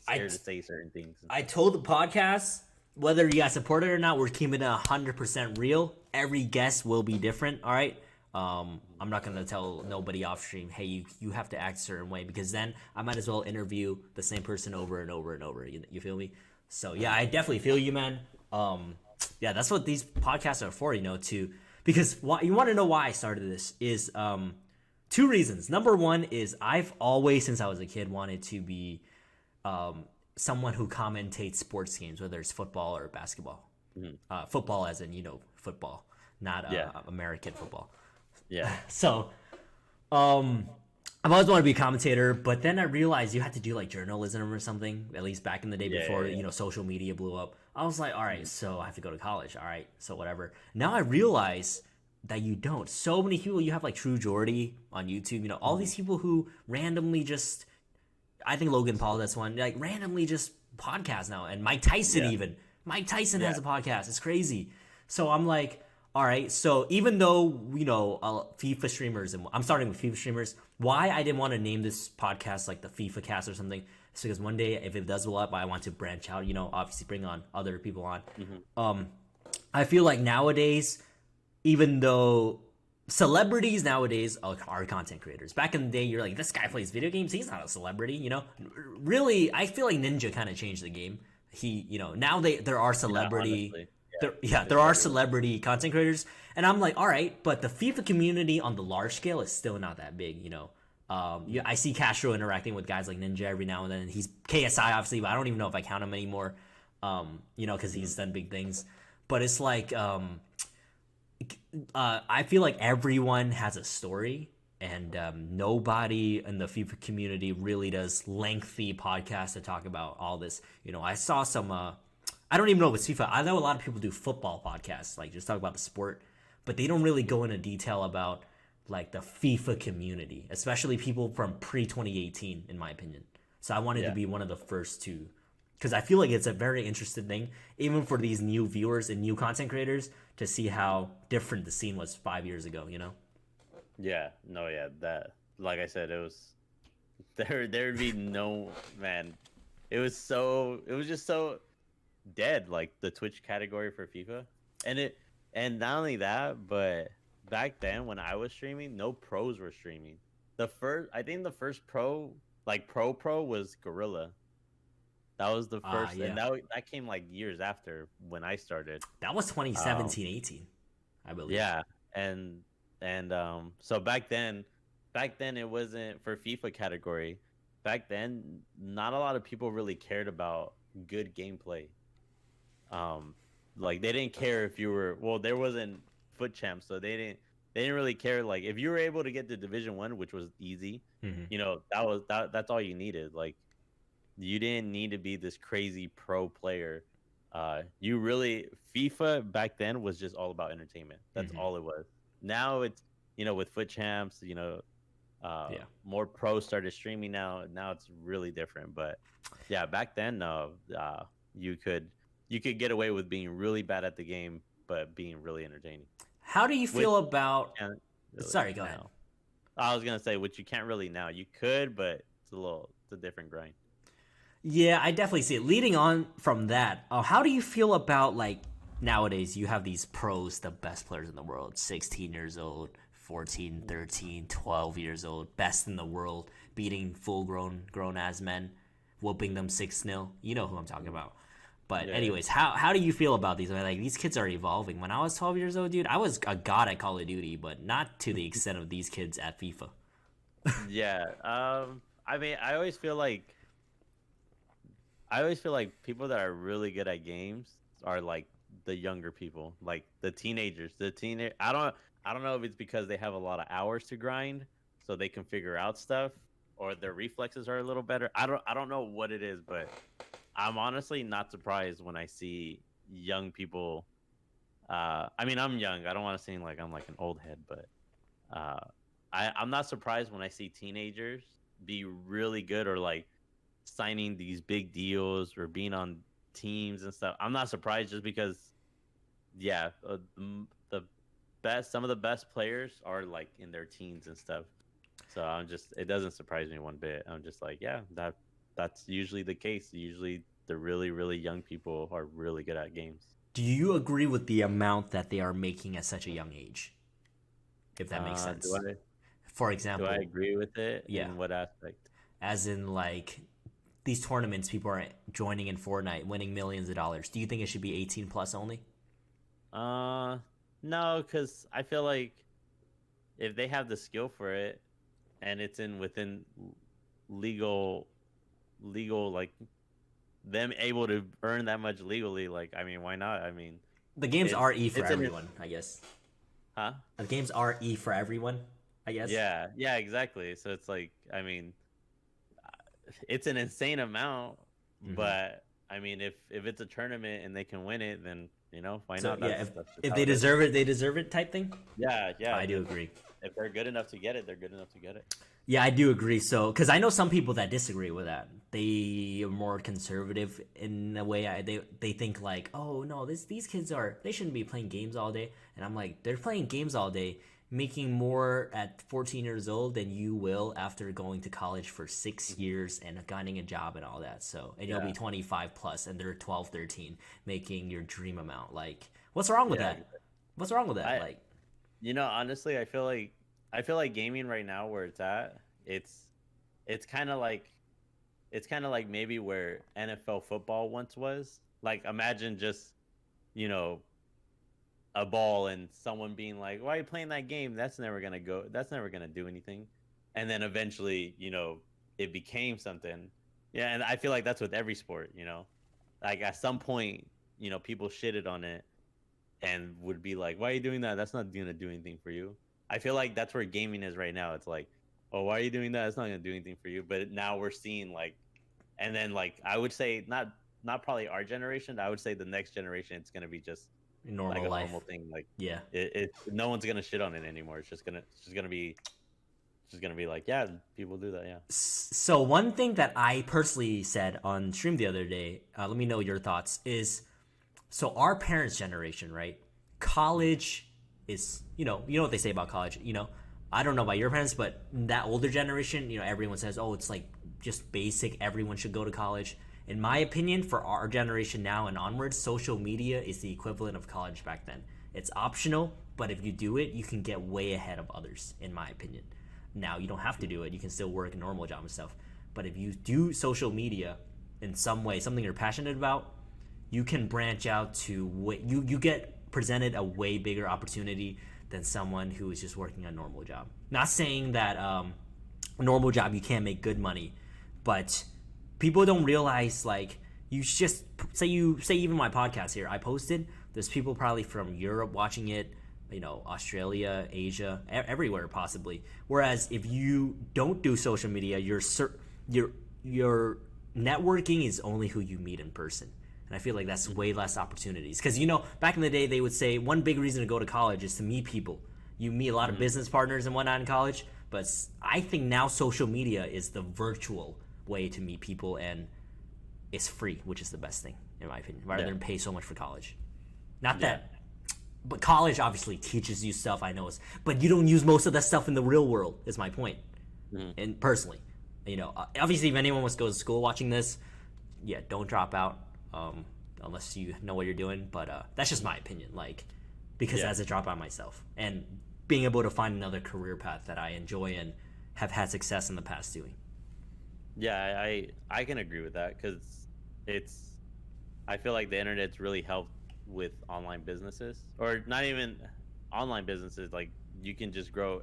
scared to say certain things. I told the podcast, whether you guys support it or not, we're keeping it 100% real. Every guest will be different. All right. I'm not gonna tell nobody off stream, hey, you have to act a certain way, because then I might as well interview the same person over and over and over. You feel me? So yeah, I definitely feel you, man. Yeah, that's what these podcasts are for, because you want to know why I started this is two reasons. Number one is I've always, since I was a kid, wanted to be someone who commentates sports games, whether it's football or basketball. Football as in football, not American football. Yeah. So, I've always wanted to be a commentator, but then I realized you had to do like journalism or something, at least back in the day before, social media blew up. I was like, all right, so I have to go to college. All right, so whatever. Now I realize that you don't. So many people, you have like True Jordy on YouTube, all these people who randomly just, I think Logan Paul, that's one, like randomly just podcast now. And Mike Tyson even. Mike Tyson has a podcast. It's crazy. So I'm like, all right, so even though, FIFA streamers, and I'm starting with FIFA streamers, why I didn't want to name this podcast like the FIFA cast or something, is because one day, if it does blow up, I want to branch out, obviously bring on other people on. I feel like nowadays, even though celebrities nowadays are content creators, back in the day, you're like, this guy plays video games, he's not a celebrity, Really, I feel like Ninja kind of changed the game. Now there are celebrity... There are celebrity content creators, and I'm like, all right, but the FIFA community on the large scale is still not that big, I see Castro interacting with guys like Ninja every now and then. He's KSI, obviously, but I don't even know if I count him anymore, because he's done big things. But it's like, I feel like everyone has a story, and nobody in the FIFA community really does lengthy podcasts to talk about all this. I saw some... I don't even know if it's FIFA. I know a lot of people do football podcasts, like just talk about the sport, but they don't really go into detail about like the FIFA community, especially people from pre-2018, in my opinion. So I wanted to be one of the first to, because I feel like it's a very interesting thing, even for these new viewers and new content creators, to see how different the scene was 5 years ago, Yeah, no, yeah, that, like I said, it was, there'd be no, man, it was just so dead, like the Twitch category for FIFA, and not only that, but back then when I was streaming, no pros were streaming. I think the first pro, like pro was Gorilla. That was the first, and that came like years after when I started. That was 2017, 18, I believe. Yeah, and so back then it wasn't for FIFA category. Back then, not a lot of people really cared about good gameplay. Like they didn't care if you were, well, there wasn't foot champs, so they didn't really care. Like if you were able to get to Division 1, which was easy, that's all you needed. Like you didn't need to be this crazy pro player. FIFA back then was just all about entertainment. That's all it was. Now it's, with foot champs, more pros started streaming now. Now it's really different. But yeah, back then, you could get away with being really bad at the game, but being really entertaining. How do you feel about... Really Sorry, go ahead. I was going to say, which you can't really now. You could, but it's a different grind. Yeah, I definitely see it. Leading on from that, how do you feel about, like, nowadays you have these pros, the best players in the world, 16 years old, 14, 13, 12 years old, best in the world, beating full-grown-ass men, whooping them 6-0. You know who I'm talking about. But Yeah. anyways, how do you feel about these? Like these kids are evolving. When I was 12 years old, dude, I was a god at Call of Duty, but not to the extent of these kids at FIFA. Yeah. I mean, I always feel like people that are really good at games are like the younger people, like the teenagers. I don't know if it's because they have a lot of hours to grind, so they can figure out stuff, or their reflexes are a little better. I don't know what it is, but I'm honestly not surprised when I see young people. I mean, I'm young. I don't want to seem like I'm like an old head, but uh, I'm not surprised when I see teenagers be really good or like signing these big deals or being on teams and stuff. I'm not surprised just because, yeah, the some of the best players are like in their teens and stuff. So it doesn't surprise me one bit. I'm just like, yeah, that's usually the case. Usually the really, really young people are really good at games. Do you agree with the amount that they are making at such a young age? If that makes sense. For example, do I agree with it? Yeah. In what aspect? As in, like, these tournaments, people are joining in Fortnite, winning millions of dollars. Do you think it should be 18 plus only? No, because I feel like if they have the skill for it and it's within legal like them able to earn that much legally, like, I mean, why not? I mean, the games are E for everyone, I guess. Huh? The games are E for everyone, I guess. Yeah, exactly. So it's like, I mean, it's an insane amount, but I mean, if it's a tournament and they can win it, then why not? Yeah, if they deserve it, they deserve it type thing. Yeah, I do agree. If they're good enough to get it, they're good enough to get it. Yeah, I do agree. So, because I know some people that disagree with that. They are more conservative in a way. They think like, oh no, these kids they shouldn't be playing games all day. And I'm like, they're playing games all day, making more at 14 years old than you will after going to college for 6 years and getting a job and all that. So, and you'll be 25 plus, and they're 12, 13, making your dream amount. Like, what's wrong with that? What's wrong with that? Like, honestly, I feel like gaming right now where it's at, it's kind of like maybe where NFL football once was. Like, imagine just a ball and someone being like, why are you playing that game? That's never gonna do anything. And then eventually, it became something. Yeah, and I feel like that's with every sport. Like at some point, people shitted on it and would be like, why are you doing that? That's not gonna do anything for you. I feel like that's where gaming is right now. It's like, oh, why are you doing that? It's not gonna do anything for you. But now we're seeing like, and then like I would say not probably our generation. I would say the next generation, it's gonna be just normal like life. Normal thing. Like, yeah, it no one's gonna shit on it anymore. It's just gonna be like, yeah, people do that. Yeah. So one thing that I personally said on stream the other day, let me know your thoughts, is so our parents' generation, right? College is, you know what they say about college. I don't know about your parents, but that older generation, everyone says, oh, it's like just basic. Everyone should go to college. In my opinion, for our generation now and onwards, social media is the equivalent of college back then. It's optional, but if you do it, you can get way ahead of others, in my opinion. Now, you don't have to do it. You can still work a normal job and stuff. But if you do social media in some way, something you're passionate about, you can branch out to you get presented a way bigger opportunity than someone who is just working a normal job. Not saying that a normal job you can't make good money, but people don't realize, like, you just say even my podcast here, I posted, there's people probably from Europe watching it, Australia, Asia, everywhere possibly. Whereas if you don't do social media, your networking is only who you meet in person. And I feel like that's way less opportunities. Because, back in the day, they would say one big reason to go to college is to meet people. You meet a lot of business partners and whatnot in college. But I think now social media is the virtual way to meet people, and it's free, which is the best thing, in my opinion, rather than pay so much for college. Not that. But college obviously teaches you stuff, I know. But you don't use most of that stuff in the real world, is my point. And personally, obviously if anyone wants to go to school watching this, don't drop out. Unless you know what you're doing, but that's just my opinion, because as a dropout myself, and being able to find another career path that I enjoy and have had success in the past doing. Yeah, I can agree with that, because I feel like the internet's really helped with online businesses, or not even online businesses. Like you can just grow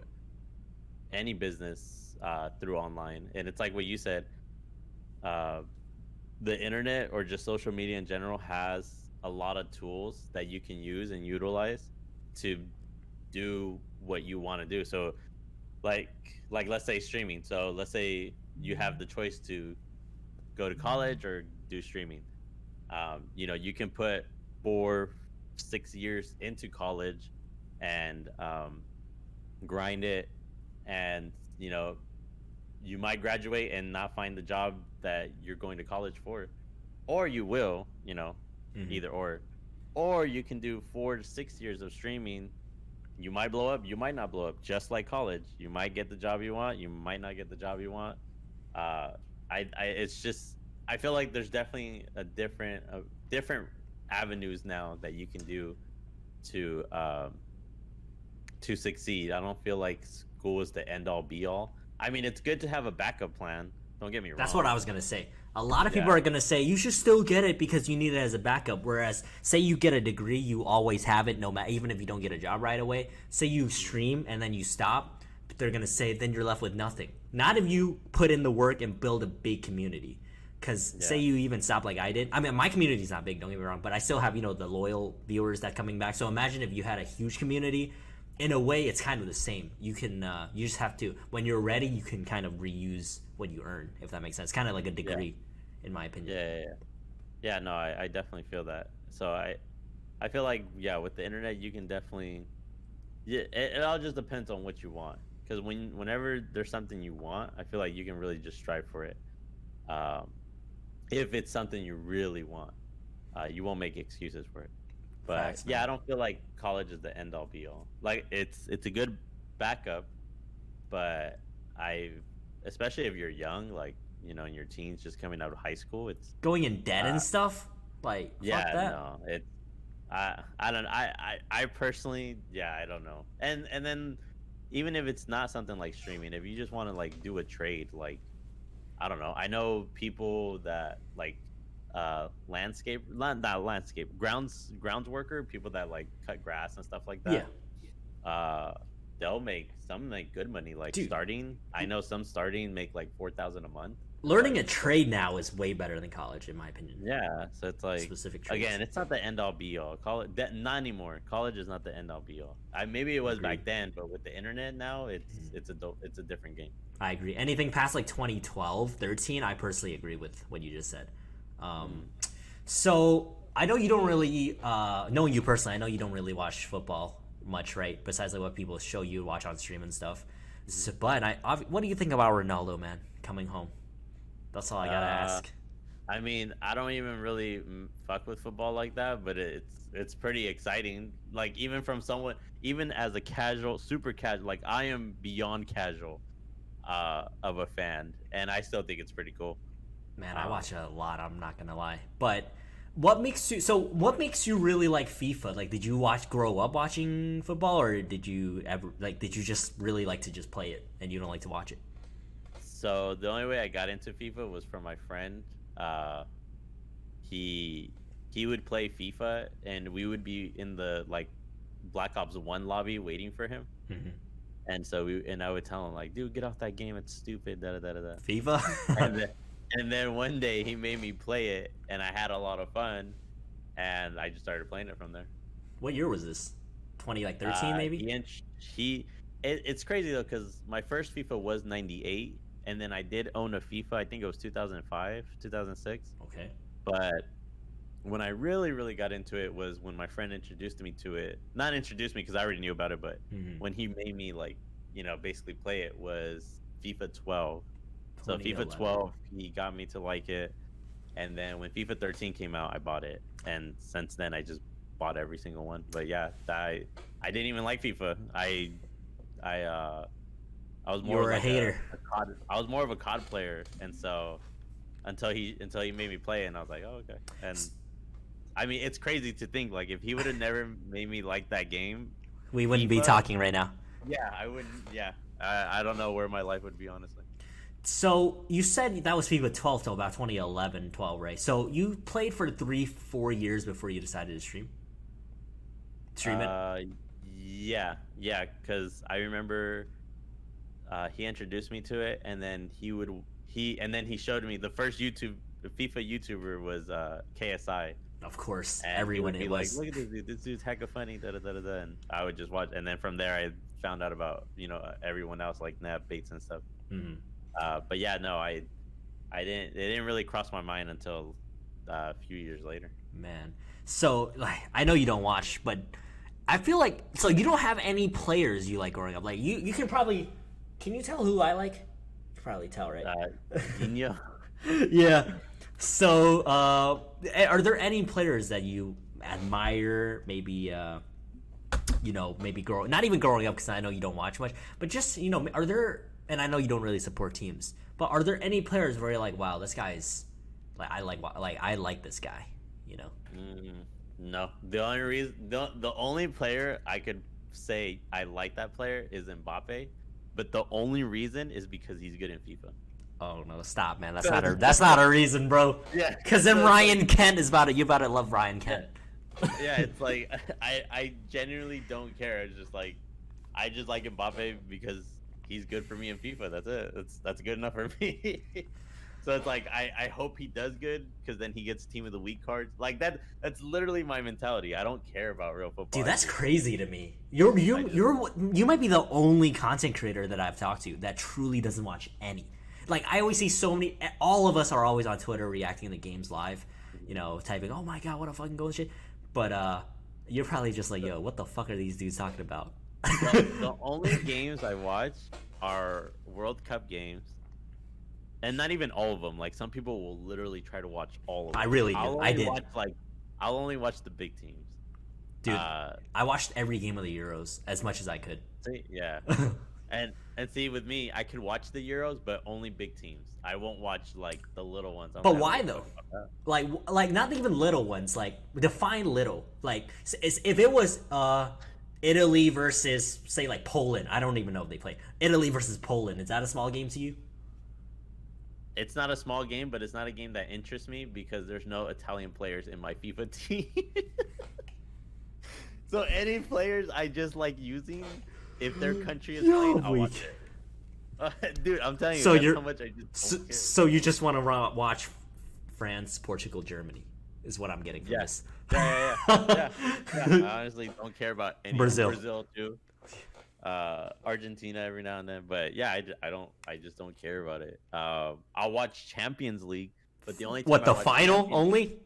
any business through online, and it's like what you said. Uh, the internet or just social media in general has a lot of tools that you can use and utilize to do what you want to do. So like let's say streaming. So let's say you have the choice to go to college or do streaming. You can put 4 6 years into college and grind it, and you might graduate and not find the job that you're going to college for, or you will, either or you can do 4 to 6 years of streaming. You might blow up, you might not blow up, just like college. You might get the job you want, you might not get the job you want. It's just, I feel like there's definitely a different avenues now that you can do to succeed. I don't feel like school is the end all be all. I mean, it's good to have a backup plan. Don't get me wrong. That's what I was going to say. A lot of people are going to say you should still get it because you need it as a backup. Whereas, say you get a degree, you always have it, no matter, even if you don't get a job right away. Say you stream and then you stop, they're going to say then you're left with nothing. Not if you put in the work and build a big community. Because say you even stop like I did. I mean, my community's not big, don't get me wrong, but I still have, the loyal viewers that coming back. So imagine if you had a huge community. In a way, it's kind of the same. You can, you just have to, when you're ready, you can kind of reuse what you earn, if that makes sense. Kind of like a degree, in my opinion. Yeah, no, I definitely feel that. So I feel like, with the internet, you can definitely, it all just depends on what you want. Because whenever there's something you want, I feel like you can really just strive for it. If it's something you really want, you won't make excuses for it. But Facts, I don't feel like college is the end all be all. Like it's a good backup, but especially if you're young, like in your teens, just coming out of high school, it's going in debt and stuff. Like fuck that. No, I don't. I personally, I don't know. And then even if it's not something like streaming, if you just want to like do a trade, like I don't know. I know people that like grounds worker, people that like cut grass and stuff like that. They'll make good money. Like starting, I know some starting make like 4,000 a month. Learning a trade now is way better than college, in my opinion. So it's like specific trades. Again, it's not the end all be all. Not anymore. College is not the end all be all. Maybe it was back then, but with the internet now, it's a different game. I agree. Anything past like 2012, 13, I personally agree with what you just said. So I know you don't really, knowing you personally, I know you don't really watch football much, right? Besides like what people show you watch on stream and stuff. So, but what do you think about Ronaldo, man, coming home? That's all I gotta ask. I mean, I don't even really fuck with football like that, but it's pretty exciting. Like even from someone, even as a casual, super casual, like I am beyond casual of a fan, and I still think it's pretty cool. Man, I watch it a lot. I'm not gonna lie. But what makes you really like FIFA? Like, did you grow up watching football, or did you just really like to just play it and you don't like to watch it? So the only way I got into FIFA was from my friend. He would play FIFA, and we would be in the like Black Ops 1 lobby waiting for him. Mm-hmm. And so I would tell him like, dude, get off that game. It's stupid. Da da da da. FIFA. And then one day he made me play it, and I had a lot of fun, and I just started playing it from there. What year was this? 2013 maybe? It's crazy though, because my first FIFA was 98, and then I did own a FIFA. I think it was 2005, 2006. Okay. But when I really, really got into it was when my friend introduced me to it. Not introduced me because I already knew about it, but when he made me basically play it was FIFA 12. So FIFA 12, he got me to like it, and then when FIFA 13 came out, I bought it, and since then I just bought every single one. But yeah, I didn't even like FIFA. I was more of a hater. I was more of a COD player, and so until he made me play it, and I was like, oh okay. And I mean, it's crazy to think like if he would have never made me like that game, we wouldn't be talking right now. Yeah, I wouldn't. Yeah, I don't know where my life would be, honestly. So you said that was FIFA 12 till about 2011, 12, right? So you played for 3, 4 years before you decided to stream it. Yeah, because I remember he introduced me to it, and then he showed me the first FIFA YouTuber was KSI. Of course, And he everyone would be it like, was. "Look at this dude. This dude's hecka funny." Da da da da. Da. And I would just watch, and then from there, I found out about everyone else like Nap Bates and stuff. Hmm. But yeah, no, I didn't. It didn't really cross my mind until a few years later. Man, so like I know you don't watch, but I feel like so you don't have any players you like growing up. Like you can probably, can you tell who I like? You can probably tell, right? Nino. Yeah. So, are there any players that you admire? Maybe, maybe not even growing up because I know you don't watch much, but just are there? And I know you don't really support teams, but are there any players where you're like, wow, this guy's like I like this guy, you know? No, the only reason, the only player I could say I like that player is Mbappe, but the only reason is because he's good in FIFA. Oh no, stop, man. That's not a reason, bro. Yeah. Because then Ryan Kent is about it. You about to love Ryan Kent. Yeah, it's like I genuinely don't care. It's just like I just like Mbappe because he's good for me in FIFA. That's it. That's good enough for me. So it's like I hope he does good because then he gets team of the week cards. Like that's literally my mentality. I don't care about real football. Dude, that's crazy to me. You might be the only content creator that I've talked to that truly doesn't watch any. Like I always see so many. All of us are always on Twitter reacting to games live, typing, "Oh my god, what a fucking goal and shit." But you're probably just like, "Yo, what the fuck are these dudes talking about?" The only games I watch are World Cup games, and not even all of them. Like some people will literally try to watch all of them. I really do. I did. I'll only watch the big teams. Dude, I watched every game of the Euros as much as I could. See, yeah. And see, with me, I could watch the Euros, but only big teams. I won't watch like the little ones. But why though? Like not even little ones. Like define little. Like if it was Italy versus say like Poland, I don't even know if they play Italy versus Poland. Is that a small game to you? It's not a small game, but it's not a game that interests me because there's no Italian players in my FIFA team. So any players I just like using. If their country is playing, I'll watch it. Dude, I'm telling you, so that's how much I just don't care. So you just want to watch France, Portugal, Germany is what I'm getting from this. Yeah. I honestly don't care about any Brazil too. Argentina every now and then, but yeah, I just don't care about it. I'll watch Champions League, but the only time the final only?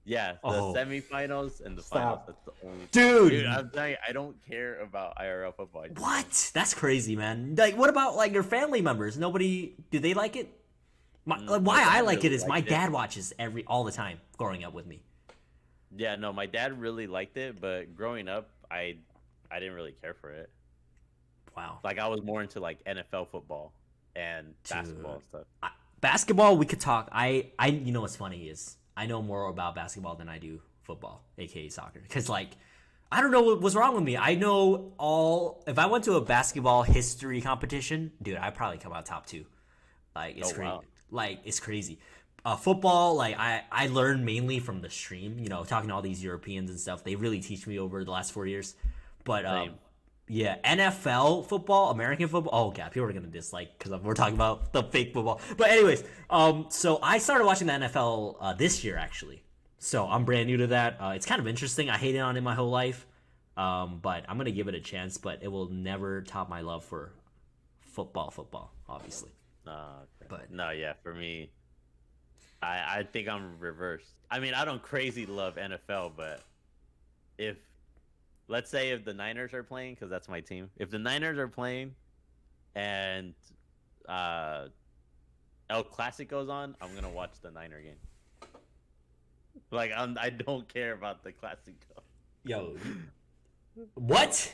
Yeah, the semifinals and the finals. That's the only dude, I'm telling you, I don't care about IRL football. What? That's crazy, man. Like, what about like your family members? Do they like it? Why I like it is my dad watches all the time growing up with me. Yeah, no, my dad really liked it, but growing up, I didn't really care for it. Wow. Like I was more into like NFL football and basketball and stuff. Basketball, we could talk. You know what's funny is I know more about basketball than I do football, aka soccer. Because like, I don't know what was wrong with me. I know if I went to a basketball history competition, dude, I'd probably come out top 2. Like it's crazy. Wow. Like it's crazy. Football, like I learned mainly from the stream. Talking to all these Europeans and stuff. They really teach me over the last 4 years. But yeah, NFL football, American football. Oh god, people are gonna dislike because we're talking about the fake football. But anyways, so I started watching the NFL this year actually. So I'm brand new to that. It's kind of interesting. I hated on it my whole life, but I'm gonna give it a chance. But it will never top my love for football, obviously. Okay. But no, yeah, for me, I think I'm reversed. I mean, I don't crazy love NFL, but let's say if the Niners are playing, because that's my team. If the Niners are playing and El Clasico's on, I'm going to watch the Niner game. Like, I don't care about the Clasico. Yo. What?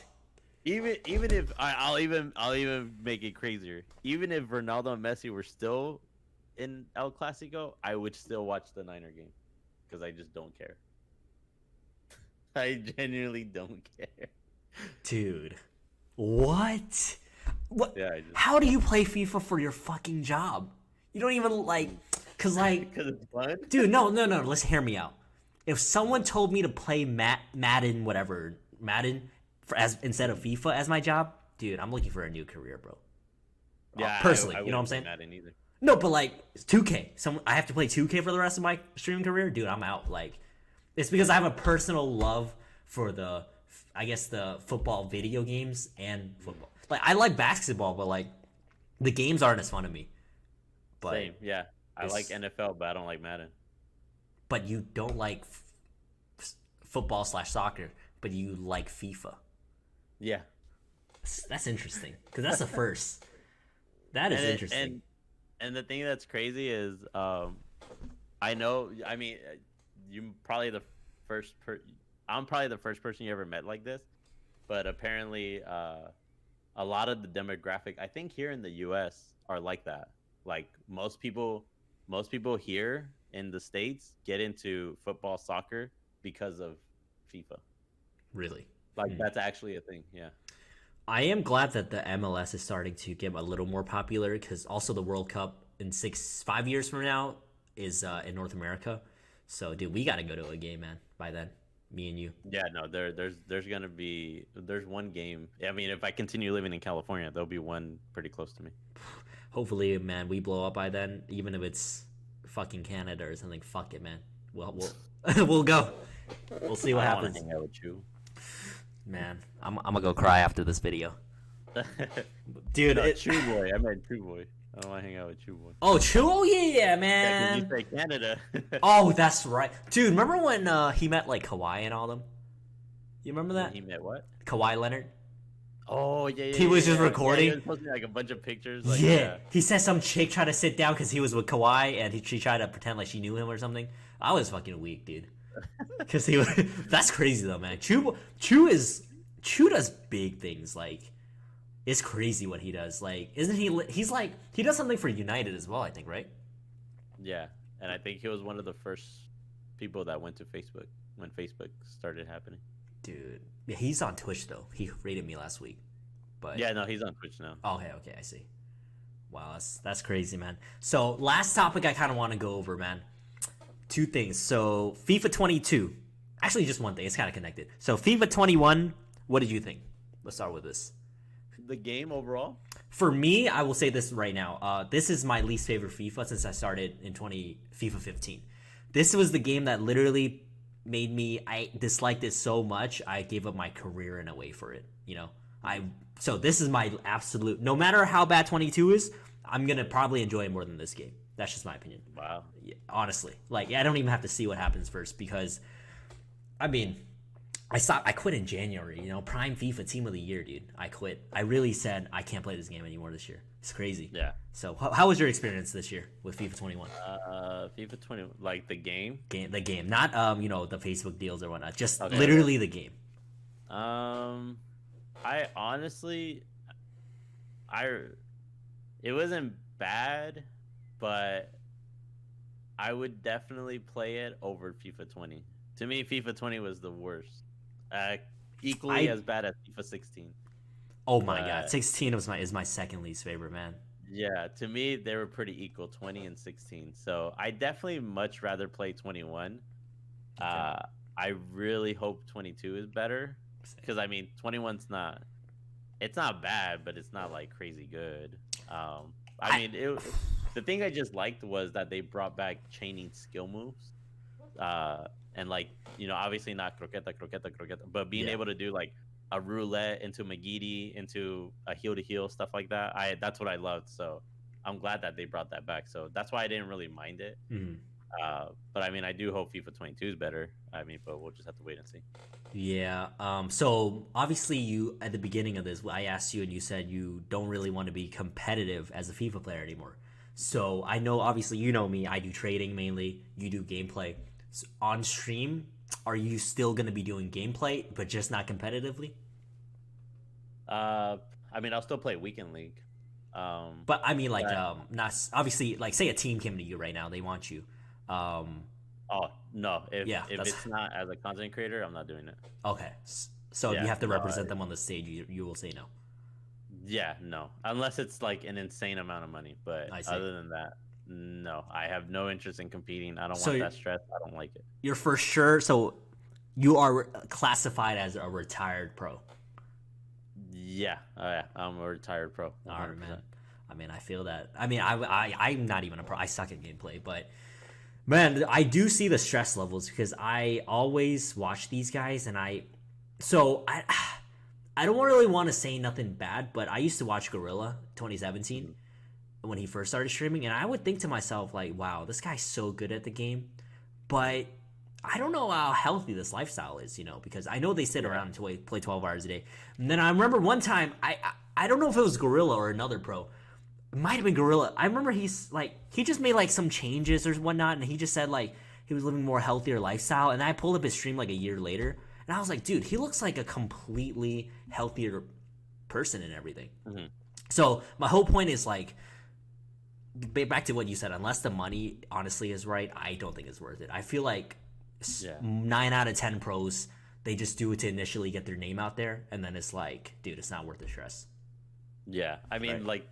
Even if I'll even make it crazier. Even if Ronaldo and Messi were still in El Clasico, I would still watch the Niner game because I just don't care. I genuinely don't care. Dude, what? What? Yeah, How do you play FIFA for your fucking job? You don't even like, cause like, because it's fun. dude, no. Let's hear me out. If someone told me to play Madden, whatever Madden, as instead of FIFA as my job, dude, I'm looking for a new career, bro. Yeah, Personally, I you know what I'm saying? Madden either. No, but like it's 2K. I have to play 2K for the rest of my streaming career, dude. I'm out. Like, it's because I have a personal love for I guess the football video games and football. Like, I like basketball, but like the games aren't as fun to me. But Same, yeah. I like NFL, but I don't like Madden. But you don't like football/soccer, but you like FIFA. Yeah, That's interesting because that's the first. That is interesting. And the thing that's crazy is, I know. I mean, you probably the first. I'm probably the first person you ever met like this, but apparently, a lot of the demographic, I think, here in the U.S. are like that. Like most people here in the States get into football, soccer because of FIFA. Really? Like that's actually a thing. Yeah. I am glad that the MLS is starting to get a little more popular because also the World Cup in 5 years from now is in North America. So, dude, we got to go to a game, man, by then. Me and you. Yeah, no, there's one game. I mean, if I continue living in California, there'll be one pretty close to me. Hopefully, man, we blow up by then, even if it's fucking Canada or something. Fuck it, man. We'll we'll go. We'll see what happens. I want to hang out with you. Man, I'm gonna go cry after this video. Dude, no, Chew Boy. I meant Chew Boy. I don't want to hang out with Chew Boy. Oh, Chew? Oh, yeah, man. Yeah, you say Canada. Oh, that's right. Dude, remember when he met, like, Kawhi and all them? You remember that? He met what? Kawhi Leonard? Oh, yeah. He was just recording? Yeah, he was posting, like, a bunch of pictures. Like, yeah. He said some chick tried to sit down because he was with Kawhi, and she tried to pretend like she knew him or something. I was fucking weak, dude. Because he was... That's crazy, though, man. Chew does big things, like... It's crazy what he does. Like, isn't he? He's like he does something for United as well. I think, right? Yeah, and I think he was one of the first people that went to Facebook when Facebook started happening. Dude, yeah, he's on Twitch though. He rated me last week, but yeah, no, he's on Twitch now. Oh, okay, I see. Wow, that's crazy, man. So last topic I kind of want to go over, man. Two things. So FIFA 22. Actually, just one thing. It's kind of connected. So FIFA 21. What did you think? Let's start with this. The game overall? For me, I will say this right now. This is my least favorite FIFA since I started in FIFA 15. This was the game that literally made me. I disliked it so much. I gave up my career in a way for it. You know, so this is my absolute. No matter how bad 22 is, I'm gonna probably enjoy it more than this game. That's just my opinion. Wow. Yeah, honestly, like I don't even have to see what happens first because, I mean. I quit in January, you know, prime FIFA team of the year, dude. I quit. I really said I can't play this game anymore this year. It's crazy. Yeah. So how was your experience this year with FIFA 21? FIFA 20, like the game? The game, not you know, the Facebook deals or whatnot. Just literally the game. I honestly, it wasn't bad, but I would definitely play it over FIFA 20. To me, FIFA 20 was the worst. Equally as bad as FIFA 16. Oh my god, 16 is my second least favorite, man. Yeah, to me they were pretty equal, 20 and 16. So I definitely much rather play 21. Okay. I really hope 22 is better because I mean 21's not. It's not bad, but it's not like crazy good. I mean, the thing I just liked was that they brought back chaining skill moves. And like, you know, obviously not croqueta, but being able to do like a roulette into Magidi, into a heel to heel, stuff like that. That's what I loved. So I'm glad that they brought that back. So that's why I didn't really mind it. Mm-hmm. But I mean, I do hope FIFA 22 is better. I mean, but we'll just have to wait and see. Yeah. So obviously you, at the beginning of this, I asked you and you said you don't really want to be competitive as a FIFA player anymore. So I know, obviously, you know me, I do trading mainly. You do gameplay. So on stream, are you still going to be doing gameplay, but just not competitively? I mean, I'll still play Weekend League. But I mean, like, not obviously, like, say a team came to you right now, they want you. Oh no! If it's not as a content creator, I'm not doing it. Okay, so if you have to represent them on the stage, you will say no. Yeah, no. Unless it's like an insane amount of money. But I see. other than that, no. I have no interest in competing. I don't So want that stress. I don't like it. you're for sure. So you are classified as a retired pro. Yeah. Oh, yeah. I'm a retired pro. 100%. All right, man. I mean, I feel that. I mean, I'm not even a pro. I suck at gameplay, but man, I do see the stress levels because I always watch these guys, and so I don't really want to say nothing bad, but I used to watch Gorilla 2017 when he first started streaming, and I would think to myself like, wow, this guy's so good at the game, but I don't know how healthy this lifestyle is, because I know they sit around and play 12 hours a day. And then I remember one time, I don't know if it was Gorilla or another pro. It might have been Gorilla. I remember he just made like some changes or whatnot, and he just said like he was living a more healthier lifestyle. And I pulled up his stream like a year later, and I was like, dude, he looks like a completely healthier person and everything. Mm-hmm. So my whole point is like, back to what you said, unless the money honestly is right, I don't think it's worth it. I feel like 9 out of 10 pros, they just do it to initially get their name out there, and then it's like, dude, it's not worth the stress. Yeah, I mean, like,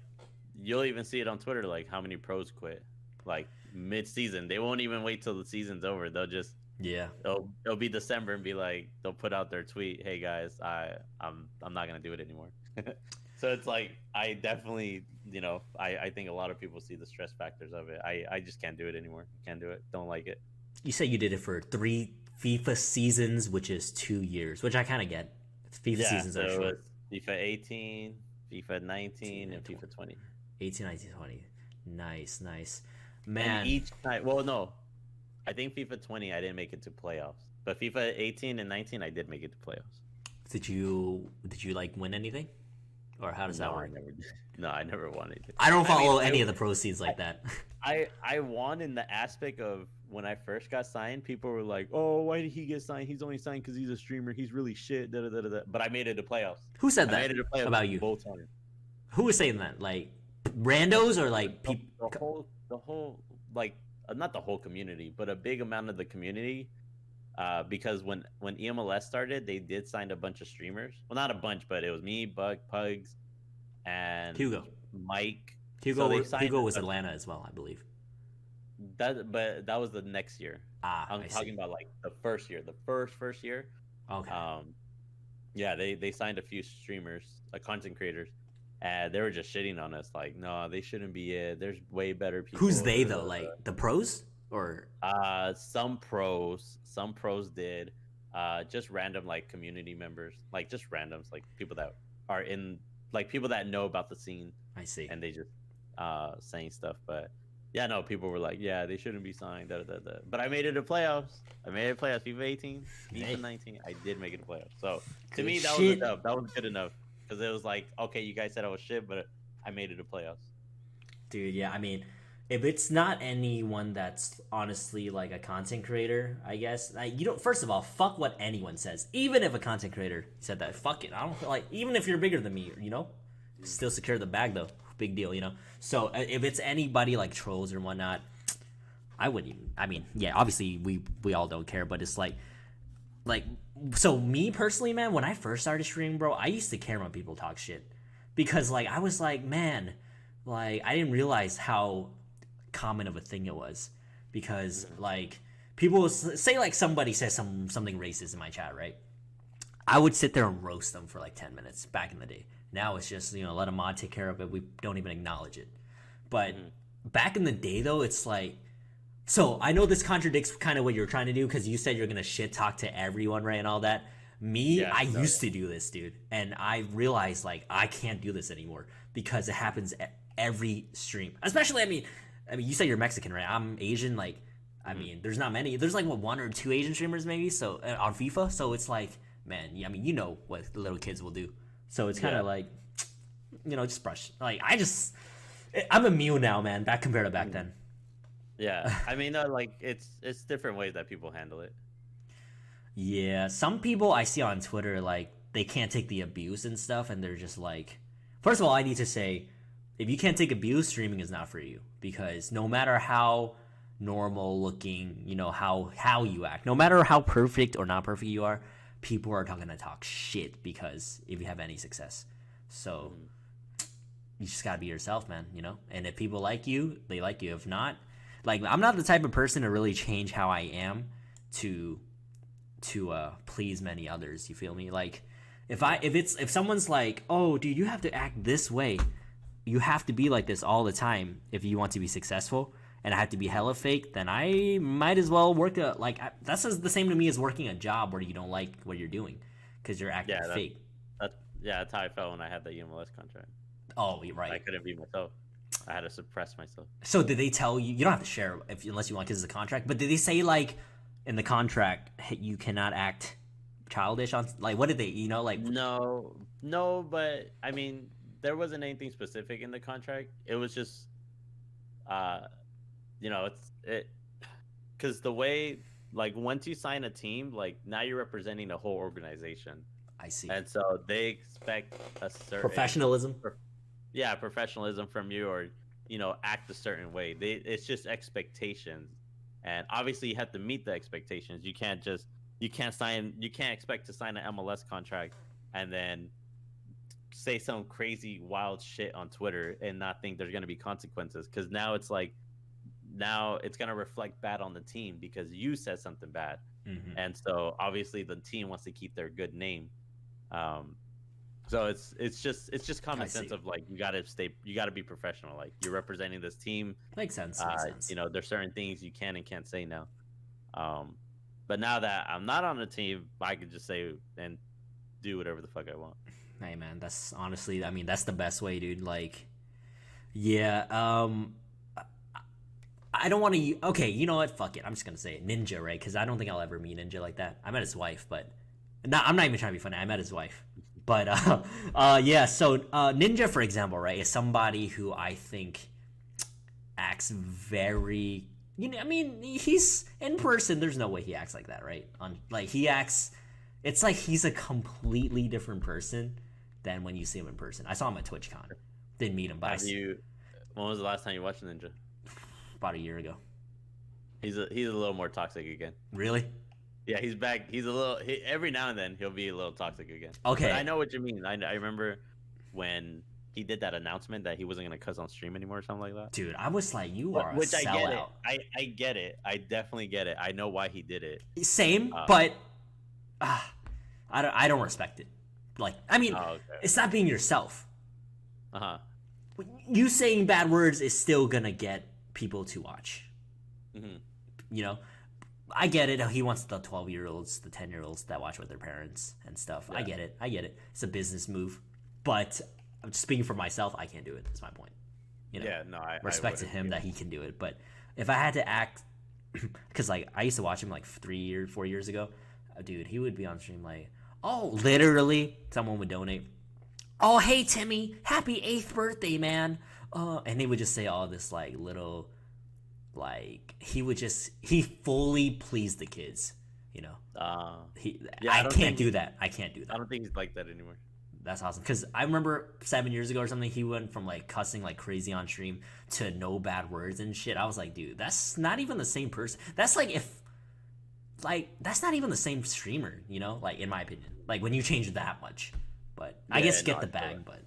you'll even see it on Twitter, like how many pros quit, like mid-season. They won't even wait till the season's over. They'll just it'll be December and be like, they'll put out their tweet, "Hey guys, I'm not gonna do it anymore." So it's like, I definitely, I think a lot of people see the stress factors of it. I just can't do it anymore. Can't do it. Don't like it. You say you did it for 3 FIFA seasons, which is 2 years, which I kind of get. FIFA seasons are short. FIFA 18, FIFA 19, and FIFA 20. 18, 19, 20. Nice. Man. And each time, well, no. I think FIFA 20, I didn't make it to playoffs. But FIFA 18 and 19, I did make it to playoffs. Did you like win anything? Or how does that work? I never won anything. I don't follow any of the proceeds like that. I won in the aspect of when I first got signed, people were like, "Oh, why did he get signed? He's only signed because he's a streamer. He's really shit." Da, da, da, da. But I made it to playoffs. Who said that about you? Both times. Who was saying that? Like randos or like people? The whole like not the whole community, but a big amount of the community. Because when EMLS started, they did sign a bunch of streamers. Well, not a bunch, but it was me, Buck, Pugs, and Hugo, Mike. Hugo was Atlanta as well, I believe. But that was the next year. I'm talking about like the first year, the first year. Okay. Yeah, they signed a few streamers, content creators, and they were just shitting on us. Like, no, they shouldn't be it. There's way better people. Who's they though? Like the pros or? Some pros did. Just random like community members, like just randoms, like people that are in, like people that know about the scene. I see. And they just saying stuff, but. Yeah, no, people were like, yeah, they shouldn't be signed. Da, da, da. But I made it to playoffs. FIFA 18, FIFA 19. I did make it to playoffs. So to me, that was enough. That was good enough. Because it was like, okay, you guys said I was shit, but I made it to playoffs. Dude, yeah, I mean, if it's not anyone that's honestly like a content creator, I guess, like, you don't, first of all, fuck what anyone says. Even if a content creator said that, fuck it. I don't feel like, even if you're bigger than me, still secure the bag though. Big deal, So if it's anybody like trolls or whatnot, I wouldn't even. I mean, yeah, obviously we all don't care, but it's like, so me personally, man, when I first started streaming, bro, I used to care when people talk shit, because like I was like, man, like I didn't realize how common of a thing it was, because like people will say like somebody says something racist in my chat, right? I would sit there and roast them for like 10 minutes back in the day. Now it's just, let a mod take care of it. We don't even acknowledge it. But back in the day, though, it's like... So, I know this contradicts kind of what you're trying to do, because you said you're going to shit talk to everyone, right, and all that. I used to do this, dude. And I realized, like, I can't do this anymore, because it happens at every stream. Especially, I mean, you say you're Mexican, right? I'm Asian, like... I mean, there's not many. There's, like, 1 or 2 Asian streamers, maybe, so on FIFA. So, it's like, man, I mean, you know what the little kids will do. So it's kind of like, just brush. Like, I'm immune now, man, compared to back then. Yeah, I mean, like, it's different ways that people handle it. Yeah, some people I see on Twitter, like, they can't take the abuse and stuff, and they're just like, first of all, I need to say, if you can't take abuse, streaming is not for you. Because no matter how normal looking, how you act, no matter how perfect or not perfect you are, people are going to talk shit because if you have any success. So you just gotta be yourself, man. You know, and if people like you, they like you. If not, like I'm not the type of person to really change how I am to please many others. You feel me? Like if someone's like, oh, dude, you have to act this way, you have to be like this all the time if you want to be successful, and I have to be hella fake, then I might as well work that's the same to me as working a job where you don't like what you're doing because you're acting fake. That's how I felt when I had the EMLS contract. Oh, right. I couldn't be myself. I had to suppress myself. So did they tell you? You don't have to share unless you want, because it's a contract. But did they say like in the contract you cannot act childish on? Like, what did they? You know, like no. But I mean, there wasn't anything specific in the contract. It was just, because the way, like, once you sign a team, like now you're representing the whole organization. I see. And so they expect a certain professionalism. Professionalism from you, or act a certain way. It's just expectations, and obviously you have to meet the expectations. You can't expect to sign an MLS contract and then say some crazy wild shit on Twitter and not think there's going to be consequences, because now it's going to reflect bad on the team because you said something bad. Mm-hmm. And so obviously the team wants to keep their good name. So it's just common sense of like you gotta be professional. Like, you're representing this team. Makes sense. There's certain things you can and can't say now. But now that I'm not on the team, I can just say and do whatever the fuck I want. Hey man, that's honestly, I mean, that's the best way, dude. Like, yeah. I don't want to. Okay, you know what? Fuck it. I'm just gonna say it. Ninja, right? Because I don't think I'll ever meet Ninja like that. I met his wife, but I'm not even trying to be funny. I met his wife. But yeah. So Ninja, for example, right, is somebody who I think acts very. I mean, he's in person. There's no way he acts like that, right? He acts. It's like he's a completely different person than when you see him in person. I saw him at TwitchCon. Didn't meet him, but when was the last time you watched Ninja? About a year ago. He's a little more toxic again. Really? Yeah, he's back. He's every now and then he'll be a little toxic again. Okay. But I know what you mean. I remember when he did that announcement that he wasn't gonna cuss on stream anymore or something like that. Dude, I was like, you are a sellout. I get it. I definitely get it. I know why he did it. Same, but I don't respect it. Like, I mean, It's not being yourself. You saying bad words is still gonna get people to watch. Mm-hmm. I get it. He wants the 12-year-olds, the 10-year-olds that watch with their parents and stuff. Yeah. I get it. It's a business move, but I'm just speaking for myself. I can't do it. That's my point. Yeah, no, respect to him that he can do it. But if I had to act, because like I used to watch him like 4 years ago, dude, he would be on stream like, oh, literally, someone would donate. Oh, hey Timmy, happy 8th birthday, man. And he would just say all this like little, like he fully pleased the kids, I can't do that. I don't think he's like that anymore. That's awesome, because I remember 7 years ago or something, he went from like cussing like crazy on stream to no bad words and shit. I was like, dude, that's not even the same person. That's like that's not even the same streamer, like in my opinion. Like when you change that much, but I guess get the bag, but.